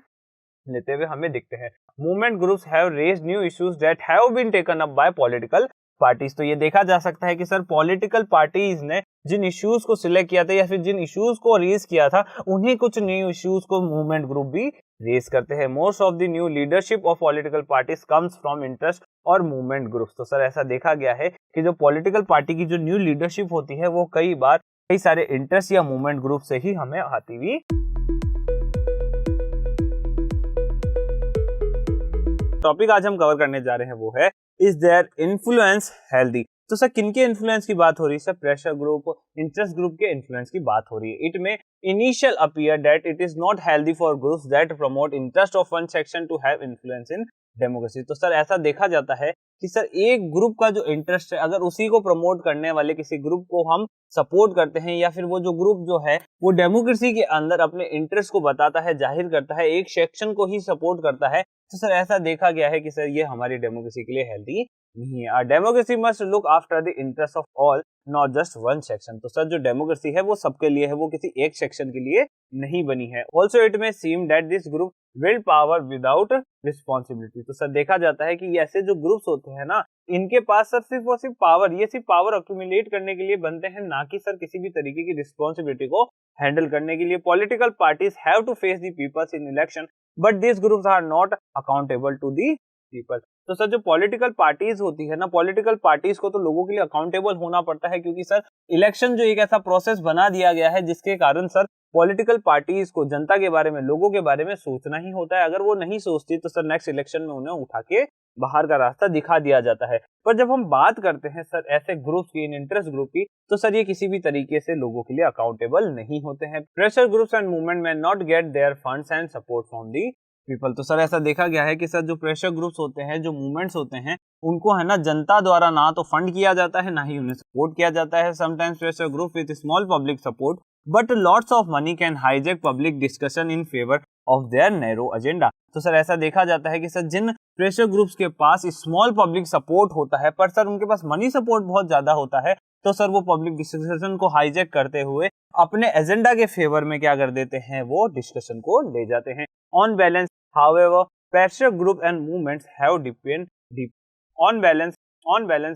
लेते हुए हमें दिखते हैं। Movement groups have raised new issues that have been taken up by political parties. तो ये देखा जा सकता है कि सर पॉलिटिकल पार्टीज ने जिन इश्यूज को सिलेक्ट किया था या फिर जिन इश्यूज को रेज किया था उन्हीं कुछ न्यू इश्यूज को मूवमेंट ग्रुप भी रेज करते हैं। Most of the new leadership of political parties comes from interest or movement groups. तो सर ऐसा देखा गया है कि जो पॉलिटिकल पार्टी की जो न्यू लीडरशिप होती है वो कई बार कई सारे इंटरेस्ट या मूवमेंट ग्रुप से ही हमें आती हुई। टॉपिक आज हम कवर करने जा रहे हैं वो है इज देयर इन्फ्लुएंस हेल्दी। तो सर किनके इन्फ्लुएंस की बात हो रही है? Sir pressure group, interest group के इन्फ्लुएंस की बात हो रही है। इट में initial appear that it is not healthy for groups that promote interest of one section two have influence in democracy. तो सर ऐसा देखा जाता है कि सर एक ग्रुप का जो इंटरेस्ट है अगर उसी को प्रमोट करने वाले किसी ग्रुप को हम सपोर्ट करते हैं या फिर वो जो ग्रुप जो है वो डेमोक्रेसी के अंदर अपने इंटरेस्ट को बताता है, जाहिर करता है, एक सेक्शन को ही सपोर्ट करता है, तो सर ऐसा देखा गया है कि सर ये हमारी डेमोक्रेसी के लिए हेल्दी नहीं है। Democracy must look after the interest of all not just one section. तो सर जो डेमोक्रेसी है वो सबके लिए है, वो किसी एक सेक्शन के लिए नहीं बनी है। ऑल्सो इट में seem that this group will power without responsibility. तो सर देखा जाता है कि ऐसे जो ग्रुप्स होते हैं ना इनके पास सर सिर्फ और सिर्फ पावर, ये सिर्फ पावर अक्यूमुलेट करने के लिए बनते हैं, ना कि सर किसी भी तरीके की रिस्पॉन्सिबिलिटी को हैंडल करने के लिए। Political parties have to face the peoples in election but this groups are not accountable to the people. तो सर जो पॉलिटिकल पार्टीज होती है ना, पॉलिटिकल पार्टीज को तो लोगों के लिए अकाउंटेबल होना पड़ता है, क्योंकि सर इलेक्शन जो एक ऐसा प्रोसेस बना दिया गया है जिसके कारण सर पॉलिटिकल पार्टीज को जनता के बारे में, लोगों के बारे में सोचना ही होता है। अगर वो नहीं सोचती तो सर नेक्स्ट इलेक्शन में उन्हें उठा के बाहर का रास्ता दिखा दिया जाता है। पर जब हम बात करते हैं सर ऐसे ग्रुप्स की, इन इंटरेस्ट ग्रुप की, तो सर ये किसी भी तरीके से लोगों के लिए अकाउंटेबल नहीं होते हैं। प्रेशर ग्रुप्स एंड मूवमेंट में not gate there funds and support from the people. तो सर ऐसा देखा गया है कि सर जो प्रेशर ग्रुप्स होते हैं, जो मूवमेंट्स होते हैं, उनको है ना जनता द्वारा ना तो फंड किया जाता है ना ही उन्हें सपोर्ट किया जाता है। Sometimes pressure group with small public support but lots of money can hijack public discussion in favour of their narrow agenda. तो सर ऐसा देखा जाता है कि सर जिन प्रेशर ग्रुप्स के पास स्मॉल पब्लिक सपोर्ट होता है पर सर उनके पास मनी सपोर्ट बहुत ज्यादा होता है, तो सर वो पब्लिक डिस्कशन को हाईजैक करते हुए अपने एजेंडा के फेवर में क्या कर देते हैं, वो डिस्कशन को ले जाते हैं। On balance however pressure group and movements have on balance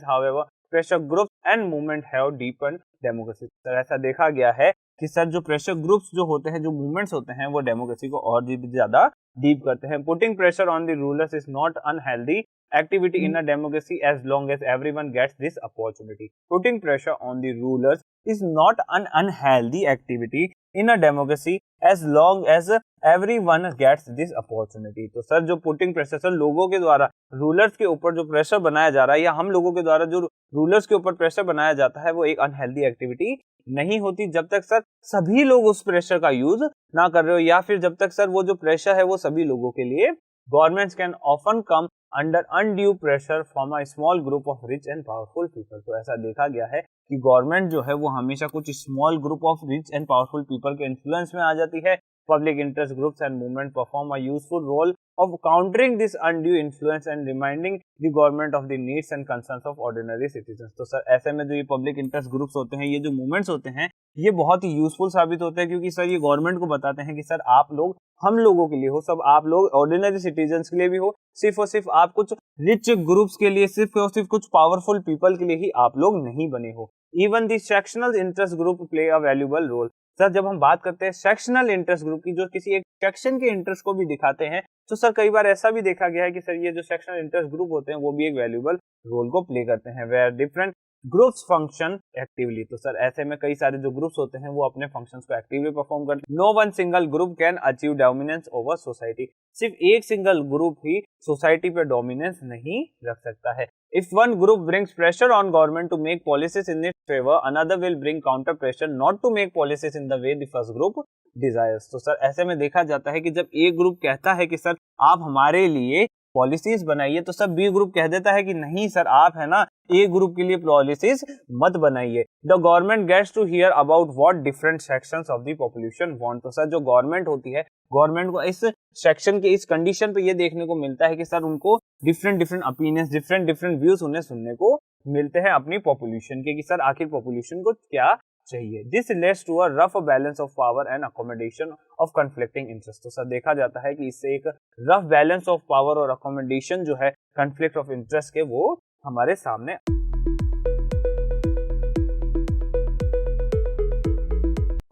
however pressure groups and movement have deepened democracy। Sir ऐसा देखा गया है कि सर जो प्रेशर ग्रुप्स जो होते हैं, जो मूवमेंट्स होते हैं, वो डेमोक्रेसी को और भी ज्यादा डीप करते हैं। Putting pressure on the rulers is not unhealthy activity in a democracy as long as everyone gets this opportunity. Putting pressure on the rulers is not an unhealthy activity in a democracy as long as everyone gets this opportunity। तो sir जो putting pressure, sir लोगों के द्वारा rulers के ऊपर जो pressure बनाया जा रहा है या हम लोगों के द्वारा जो रूलर्स के ऊपर प्रेशर बनाया जाता है वो एक अनहेल्दी एक्टिविटी नहीं होती जब तक सर सभी लोग उस प्रेशर का यूज ना कर रहे हो, या फिर जब तक सर वो जो प्रेशर है वो सभी लोगों के लिए। Governments can often come under undue pressure from a small group of rich and powerful people. तो ऐसा देखा गया है कि गवर्नमेंट जो है वो हमेशा कुछ small group of rich and powerful people के इन्फ्लुएंस में आ जाती है। Public interest groups and movement perform a useful role of countering this undue influence and reminding the government of the needs and concerns of ordinary citizens। तो sir ऐसे में जो ये public interest groups होते हैं, ये जो मूवमेंट्स होते हैं, ये बहुत ही यूजफुल साबित होते हैं क्योंकि सर ये गवर्नमेंट को बताते हैं कि सर आप लोग हम लोगों के लिए हो, सब आप लोग ऑर्डिनरी सिटीजन्स के लिए भी हो, सिर्फ और सिर्फ आप कुछ रिच ग्रुप्स के लिए, सिर्फ और सिर्फ कुछ पावरफुल पीपल के लिए ही आप लोग नहीं बने हो। Even the sectional interest group play a valuable role. Sir जब हम बात करते हैं सेक्शनल इंटरेस्ट ग्रुप की, जो किसी एक सेक्शन के इंटरेस्ट को भी दिखाते हैं, तो सर कई बार ऐसा भी देखा गया है कि सर ये जो सेक्शनल इंटरेस्ट ग्रुप होते हैं वो भी एक वैल्यूएबल रोल को प्ले करते हैं, where different groups function actively. तो सर ऐसे में कई सारे जो ग्रुप्स होते हैं वो अपने फंक्शंस को एक्टिवली परफॉर्म करते हैं। No one single group can achieve dominance over society. सिर्फ एक सिंगल ग्रुप ही सोसाइटी पे डोमिनेंस नहीं रख सकता है। If one group brings pressure on government to make policies in its favor, another will bring counter pressure not to make policies in the way the first group desires। तो sir ऐसे में देखा जाता है कि जब एक ग्रुप कहता है कि सर आप हमारे लिए पॉलिसीज बनाइए, तो सब बी ग्रुप कह देता है कि नहीं सर आप है ना ए ग्रुप के लिए पॉलिसीज मत बनाइए। The government gets to hear about what different sections of the population want. तो सर जो गवर्नमेंट होती है, गवर्नमेंट को इस सेक्शन के इस कंडीशन पे ये देखने को मिलता है कि सर उनको डिफरेंट ओपिनियंस, डिफरेंट व्यूज उन्हें सुनने को मिलते हैं अपनी पॉपुलेशन के, कि सर आखिर पॉपुलेशन को क्या चाहिए। This leads to a rough balance of power and accommodation of conflicting interest. तो सर देखा जाता है कि इससे एक रफ बैलेंस ऑफ पावर और अकोमोडेशन जो है कन्फ्लिक्ट ऑफ इंटरेस्ट के, वो हमारे सामने।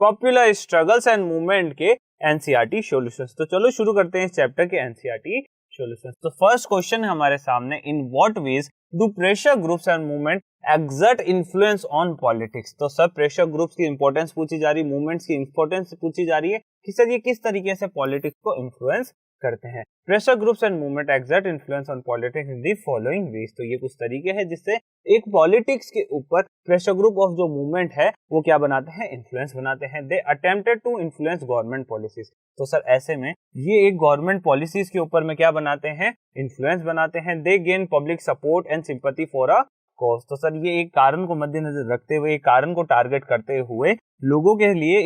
पॉपुलर स्ट्रगल्स एंड मूवमेंट के एनसीईआरटी सॉल्यूशंस। तो चलो शुरू करते हैं इस चैप्टर के एनसीईआरटी सॉल्यूशंस। तो फर्स्ट क्वेश्चन है हमारे सामने, in what ways do pressure groups and movement exert influence on politics. तो सर प्रेशर ग्रुप्स की इंपॉर्टेंस पूछी जा रही है, मूवमेंट्स की इंपॉर्टेंस पूछी जा रही है कि सर ये किस तरीके से पॉलिटिक्स को इन्फ्लुएंस करते हैं। Pressure groups and movement exert influence on politics in the following veg. तो ये कुछ तरीके हैं जिससे एक पॉलिटिक्स के ऊपर प्रेशर ग्रुप ऑफ जो मूवमेंट है वो क्या बनाते हैं, इन्फ्लुएंस बनाते हैं। They attempted to influence government policies. तो सर ऐसे में ये एक गवर्नमेंट पॉलिसीज के ऊपर में क्या बनाते हैं, इन्फ्लुएंस बनाते हैं। दे gain public support and sympathy for a cause. तो सर ये एक कारण को मद्देनजर रखते हुए, एक कारण को टारगेट करते हुए लोगों के लिए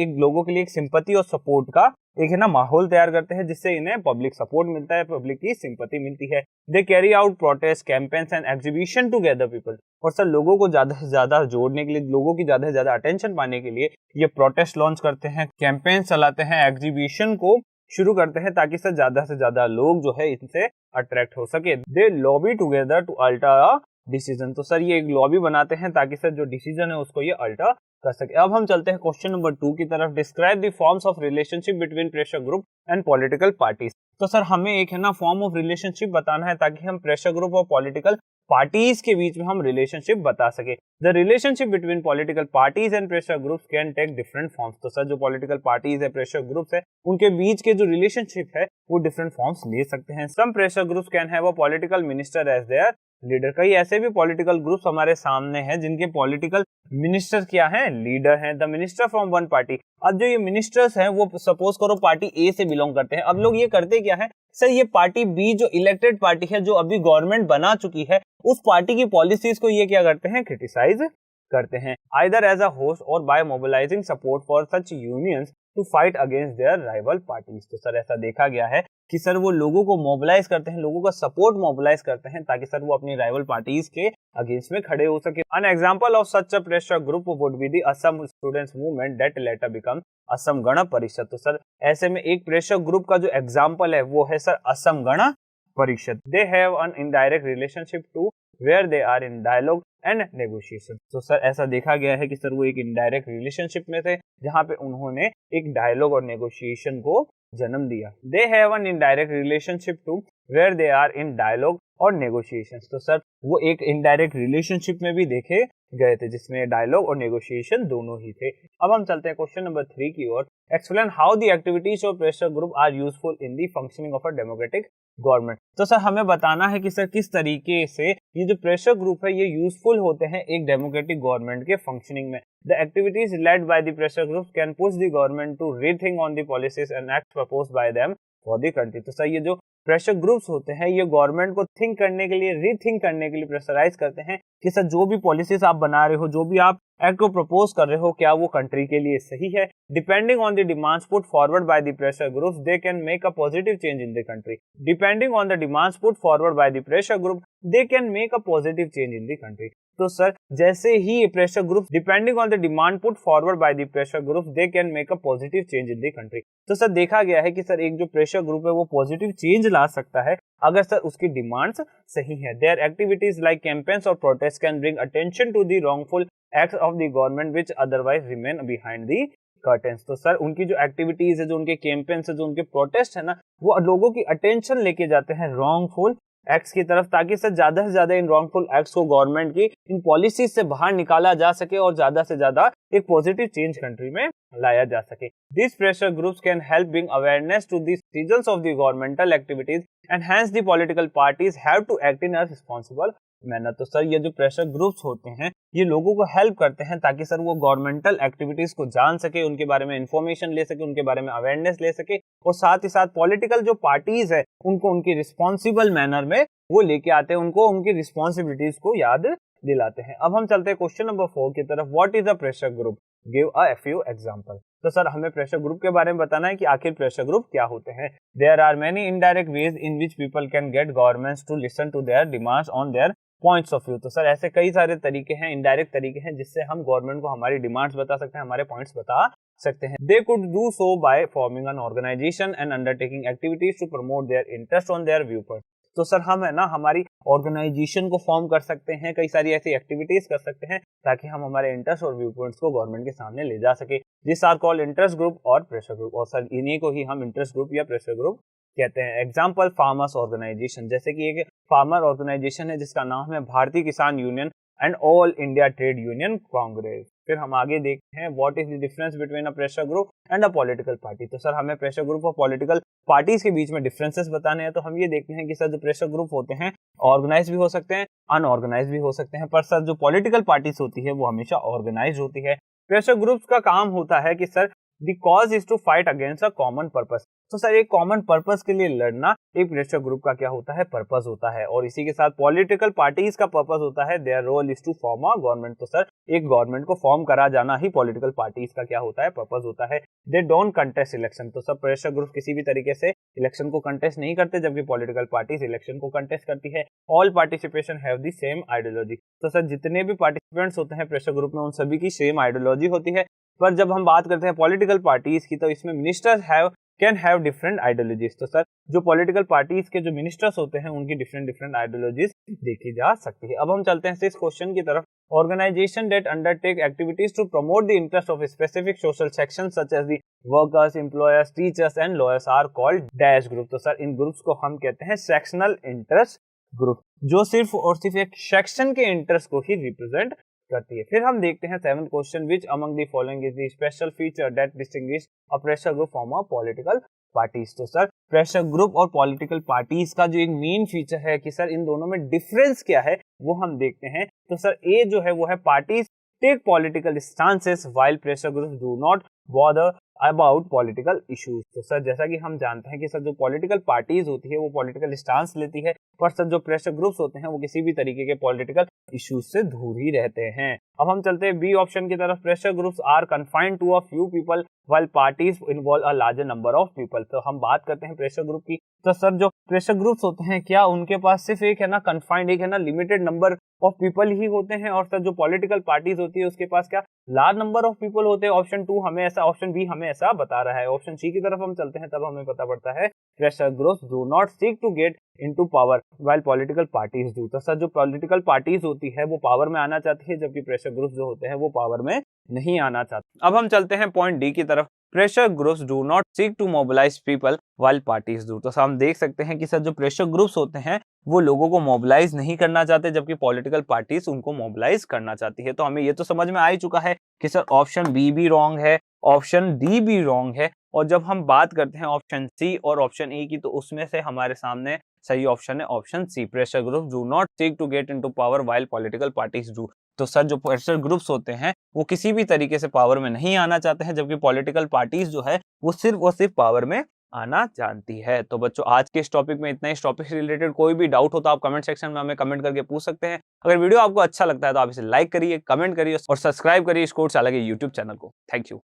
एक सिंपैथी और सपोर्ट का एक है ना माहौल तैयार करते हैं, जिससे इन्हें पब्लिक सपोर्ट मिलता है, पब्लिक की सिंपैथी मिलती है। They carry out protest, campaigns and exhibition to gather people. और सर लोगों को ज्यादा से ज्यादा जोड़ने के लिए, लोगों की ज्यादा से ज्यादा अटेंशन पाने के लिए ये प्रोटेस्ट लॉन्च करते हैं, कैंपेन चलाते हैं, एग्जीबिशन को शुरू करते हैं ताकि सर ज्यादा से ज्यादा लोग जो है इनसे अट्रैक्ट हो सके। They lobby together to alter a decision. तो सर ये एक लॉबी बनाते हैं ताकि सर जो डिसीजन है उसको ये अल्टर कर सके। अब हम चलते हैं क्वेश्चन नंबर 2 की तरफ। Describe the forms of relationship between pressure group and political parties. तो सर हमें एक है ना फॉर्म ऑफ रिलेशनशिप बताना है ताकि हम प्रेशर ग्रुप और पॉलिटिकल पार्टीज के बीच में हम रिलेशनशिप बता सके। The relationship between political parties and pressure groups can take different forms. तो सर जो पॉलिटिकल पार्टीज है, प्रेशर ग्रुप्स है, उनके बीच के जो रिलेशनशिप है वो डिफरेंट फॉर्म्स ले सकते हैं। Some pressure groups can have a political minister as their leader. कई ऐसे भी पॉलिटिकल ग्रुप्स हमारे सामने हैं जिनके पॉलिटिकल मिनिस्टर क्या हैं, लीडर हैं। The minister from one party. अब जो ये मिनिस्टर्स हैं वो सपोज करो पार्टी ए से बिलोंग करते हैं। अब लोग ये करते क्या है, सर ये पार्टी बी जो इलेक्टेड पार्टी है, जो अभी गवर्नमेंट बना चुकी है, उस पार्टी की पॉलिसीज को ये क्या करते हैं, क्रिटिसाइज करते हैं। आइदर एज अ होस्ट और by mobilising support for such unions to fight against their rival parties. तो सर ऐसा देखा गया है कि सर वो लोगों को मोबिलाइज करते हैं, लोगों का सपोर्ट मोबिलाइज करते हैं ताकि सर वो अपनी राइवल पार्टीज के अगेंस्ट में खड़े हो सके। An example of such a pressure group would be the Assam students movement that letter become Assam Gana परिषद। तो सर ऐसे में एक प्रेशर ग्रुप का जो एग्जांपल है वो है sir Asom Gana Parishad. They have an indirect relationship to where they are in dialogue and negotiation. तो सर ऐसा देखा गया है कि सर वो एक इनडायरेक्ट रिलेशनशिप में थे जहां पे उन्होंने एक डायलॉग और नेगोशिएशन को जन्म दिया। They have an indirect relationship to where they are in dialogue और नेगोशिएशंस। तो सर वो एक इनडायरेक्ट रिलेशनशिप में भी देखे गए थे जिसमें डायलॉग और नेगोशिएशन दोनों ही थे। अब हम चलते हैं क्वेश्चन नंबर 3 की ओर। Explain how the activities of pressure group are useful in the functioning of a democratic government. तो सर हमें बताना है कि सर किस तरीके से ये जो प्रेशर ग्रुप है ये यूजफुल होते हैं एक डेमोक्रेटिक गवर्नमेंट के फंक्शनिंग में। The activities led by the pressure group can push the government to rethink on the policies and act proposed by them for the country. तो सर ये जो प्रेशर ग्रुप्स होते हैं ये गवर्नमेंट को think करने के लिए, रीथिंक करने के लिए प्रेशराइज करते हैं कि सर जो भी पॉलिसीज आप बना रहे हो, जो भी आप एक्ट को प्रपोज कर रहे हो, क्या वो कंट्री के लिए सही है। Depending on the demands put forward by the pressure groups they can make a positive change in the country. Depending on the demands put forward by the pressure group they can make a positive change in the country. तो sir जैसे ही pressure group depending on the demand put forward by the pressure group they can make a positive change in the country. तो sir देखा गया है कि sir एक जो प्रेशर ग्रुप है वो पॉजिटिव चेंज ला सकता है अगर सर उसकी डिमांड्स सही है। देयर एक्टिविटीज लाइक कैंपेन्स और protest can bring attention to the wrongful acts of the government which otherwise remain behind the curtains. तो सर उनकी जो एक्टिविटीज है, जो उनके कैंपेन्स है, जो उनके प्रोटेस्ट है ना, वो लोगों की अटेंशन लेके जाते हैं रॉन्गफुल एक्ट्स की तरफ, ताकि सर ज्यादा से ज्यादा इन रॉन्गफुल एक्ट्स को गवर्नमेंट की इन पॉलिसीज से बाहर निकाला जा सके और ज्यादा से ज्यादा एक पॉजिटिव चेंज कंट्री में लाया जा सके। This pressure groups can help bring awareness to the citizens of the governmental activities and hence the political parties have to act in a responsible manner. तो सर ये जो प्रेशर ग्रुप्स होते हैं ये लोगों को हेल्प करते हैं ताकि सर वो गवर्नमेंटल एक्टिविटीज को जान सके, उनके बारे में इंफॉर्मेशन ले सके, उनके बारे में अवेयरनेस ले सके और साथ ही साथ पॉलिटिकल जो पार्टीज है उनको उनकी रिस्पॉन्सिबल मैनर में वो लेके आते हैं, उनको उनकी रिस्पॉन्सिबिलिटीज को याद दिलाते हैं। अब हम चलते हैं क्वेश्चन नंबर 4 की तरफ। What is a pressure group, give a few example. तो सर हमें प्रेशर ग्रुप के बारे में बताना है कि आखिर प्रेशर ग्रुप क्या होते हैं। There are many indirect ways in which people can get governments to listen to their demands on their points of view. तो सर ऐसे कई सारे तरीके हैं, इनडायरेक्ट तरीके हैं जिससे हम गवर्नमेंट को हमारी डिमांड्स बता सकते हैं, हमारे पॉइंट्स बता सकते हैं। They could do so by forming an organisation and undertaking activities to promote their interest on their view point. तो सर हम है ना हमारी ऑर्गेनाइजेशन को फॉर्म कर सकते हैं, कई सारी ऐसी एक्टिविटीज कर सकते हैं ताकि हम हमारे इंटरेस्ट और व्यू पॉइंट्स को गवर्नमेंट के सामने ले जा सके। This are called interest group और प्रेशर ग्रुप, और सर इन्हीं को ही हम इंटरेस्ट ग्रुप या प्रेशर ग्रुप कहते हैं। एग्जाम्पल फार्मर्स ऑर्गेनाइजेशन, जैसे कि एक फार्मर ऑर्गेनाइजेशन है जिसका नाम है भारतीय किसान union and all India trade union Congress. फिर हम आगे देखते हैं what is the difference between a pressure group and a political party. तो सर हमें प्रेशर ग्रुप और पॉलिटिकल पार्टीज के बीच में डिफरेंसेस बताने हैं। तो हम ये देखते हैं कि सर जो प्रेशर ग्रुप होते हैं ऑर्गेनाइज भी हो सकते हैं, अनऑर्गेनाइज भी हो सकते हैं, पर सर जो पॉलिटिकल पार्टीज होती है वो हमेशा ऑर्गेनाइज होती है। प्रेशर ग्रुप्स का काम होता है कि sir the cause is to fight against a common purpose. तो सर एक कॉमन पर्पस के लिए लड़ना एक प्रेशर ग्रुप का क्या होता है, पर्पस होता है। और इसी के साथ पॉलिटिकल पार्टीज का पर्पस होता है their role is to form a government. तो सर एक गवर्नमेंट को फॉर्म करा जाना ही पॉलिटिकल पार्टीज का क्या होता है, पर्पस होता है। They don't contest election. तो सब प्रेशर ग्रुप किसी भी तरीके से इलेक्शन को कंटेस्ट नहीं करते, जबकि पॉलिटिकल पार्टीज इलेक्शन को कंटेस्ट करती है। All participation have the same ideology. तो सर जितने भी पार्टिसिपेंट्स होते हैं प्रेशर ग्रुप में उन सभी की सेम आइडियोलॉजी होती है। पर जब हम बात करते हैं पॉलिटिकल पार्टीज की तो इसमें ministers can have different ideologies. तो सर जो पॉलिटिकल पार्टीज के जो मिनिस्टर्स होते हैं उनकी डिफरेंट आइडियोलॉजीज देखी जा सकती है। अब हम चलते हैं इस क्वेश्चन की तरफ। Organisation that undertake activities to promote the interest of specific social section such as the workers, employers, teachers and lawyers are called dash group. तो सर इन ग्रुप्स को हम कहते हैं सेक्शनल इंटरेस्ट ग्रुप, जो सिर्फ और सिर्फ एक सेक्शन के इंटरेस्ट को ही रिप्रेजेंट करती है। फिर हम देखते हैं 7th question, which among the following is the special feature that distinguish a pressure group from a political parties. तो सर प्रेशर ग्रुप और पॉलिटिकल पार्टीज का जो एक मेन फीचर है कि सर इन दोनों में डिफरेंस क्या है वो हम देखते हैं। तो सर ए जो है वो है parties take political stances while pressure groups do not bother about political issues. तो सर जैसा कि हम जानते हैं कि सर जो पॉलिटिकल पार्टीज होती है वो पॉलिटिकल स्टांस लेती है, पर सर जो प्रेशर ग्रुप्स होते हैं वो किसी भी तरीके के पॉलिटिकल इश्यूज से दूर ही रहते हैं। अब हम चलते हैं बी ऑप्शन की तरफ। Pressure groups are confined to a few people while parties involve a larger number of people. तो हम बात करते हैं प्रेशर ग्रुप की, तो सर जो प्रेशर ग्रुप्स होते हैं क्या उनके पास सिर्फ एक है ना कन्फाइंड, एक है ना लिमिटेड नंबर ऑफ पीपल ही होते हैं, और सर जो पॉलिटिकल पार्टीज होती है उसके पास क्या लार्ज नंबर ऑफ पीपल होते हैं। ऑप्शन 2 हमें ऐसा, ऑप्शन बी हमें ऐसा बता रहा है। ऑप्शन सी की तरफ हम चलते हैं तब हमें पता पड़ता है pressure groups do not seek to get into power while political parties do. तो सर जो पॉलिटिकल पार्टीज होती है वो पावर में आना चाहती है, जबकि प्रेशर ग्रुप्स जो होते हैं वो पावर में नहीं आना चाहते। अब हम चलते हैं पॉइंट डी की तरफ। Pressure groups do not seek to mobilise people while parties do. तो हम देख सकते हैं कि सर जो प्रेशर ग्रुप्स होते हैं वो लोगों को मोबिलाइज नहीं करना चाहते, जबकि पॉलिटिकल पार्टीज उनको मोबिलाइज करना चाहती है। तो हमें ये तो समझ में आ ही चुका है कि सर ऑप्शन बी भी रॉन्ग है, ऑप्शन डी भी रॉन्ग है। और जब हम बात करते हैं ऑप्शन सी और ऑप्शन ए की, तो उसमें से हमारे सामने सही ऑप्शन है option C, pressure groups do not seek to get into power while political parties do. तो सर जो प्रेशर ग्रुप्स होते हैं वो किसी भी तरीके से पावर में नहीं आना चाहते हैं, जबकि पॉलिटिकल पार्टीज जो है वो सिर्फ पावर में आना जानती है। तो बच्चों आज के इस टॉपिक में इतना ही। इस टॉपिक से रिलेटेड कोई भी डाउट हो तो आप कमेंट सेक्शन में हमें कमेंट करके पूछ सकते हैं। अगर वीडियो आपको अच्छा लगता है तो आप इसे लाइक करिए, कमेंट करिए और सब्सक्राइब करिए स्कोर चाला के यूट्यूब चैनल को। Thank you.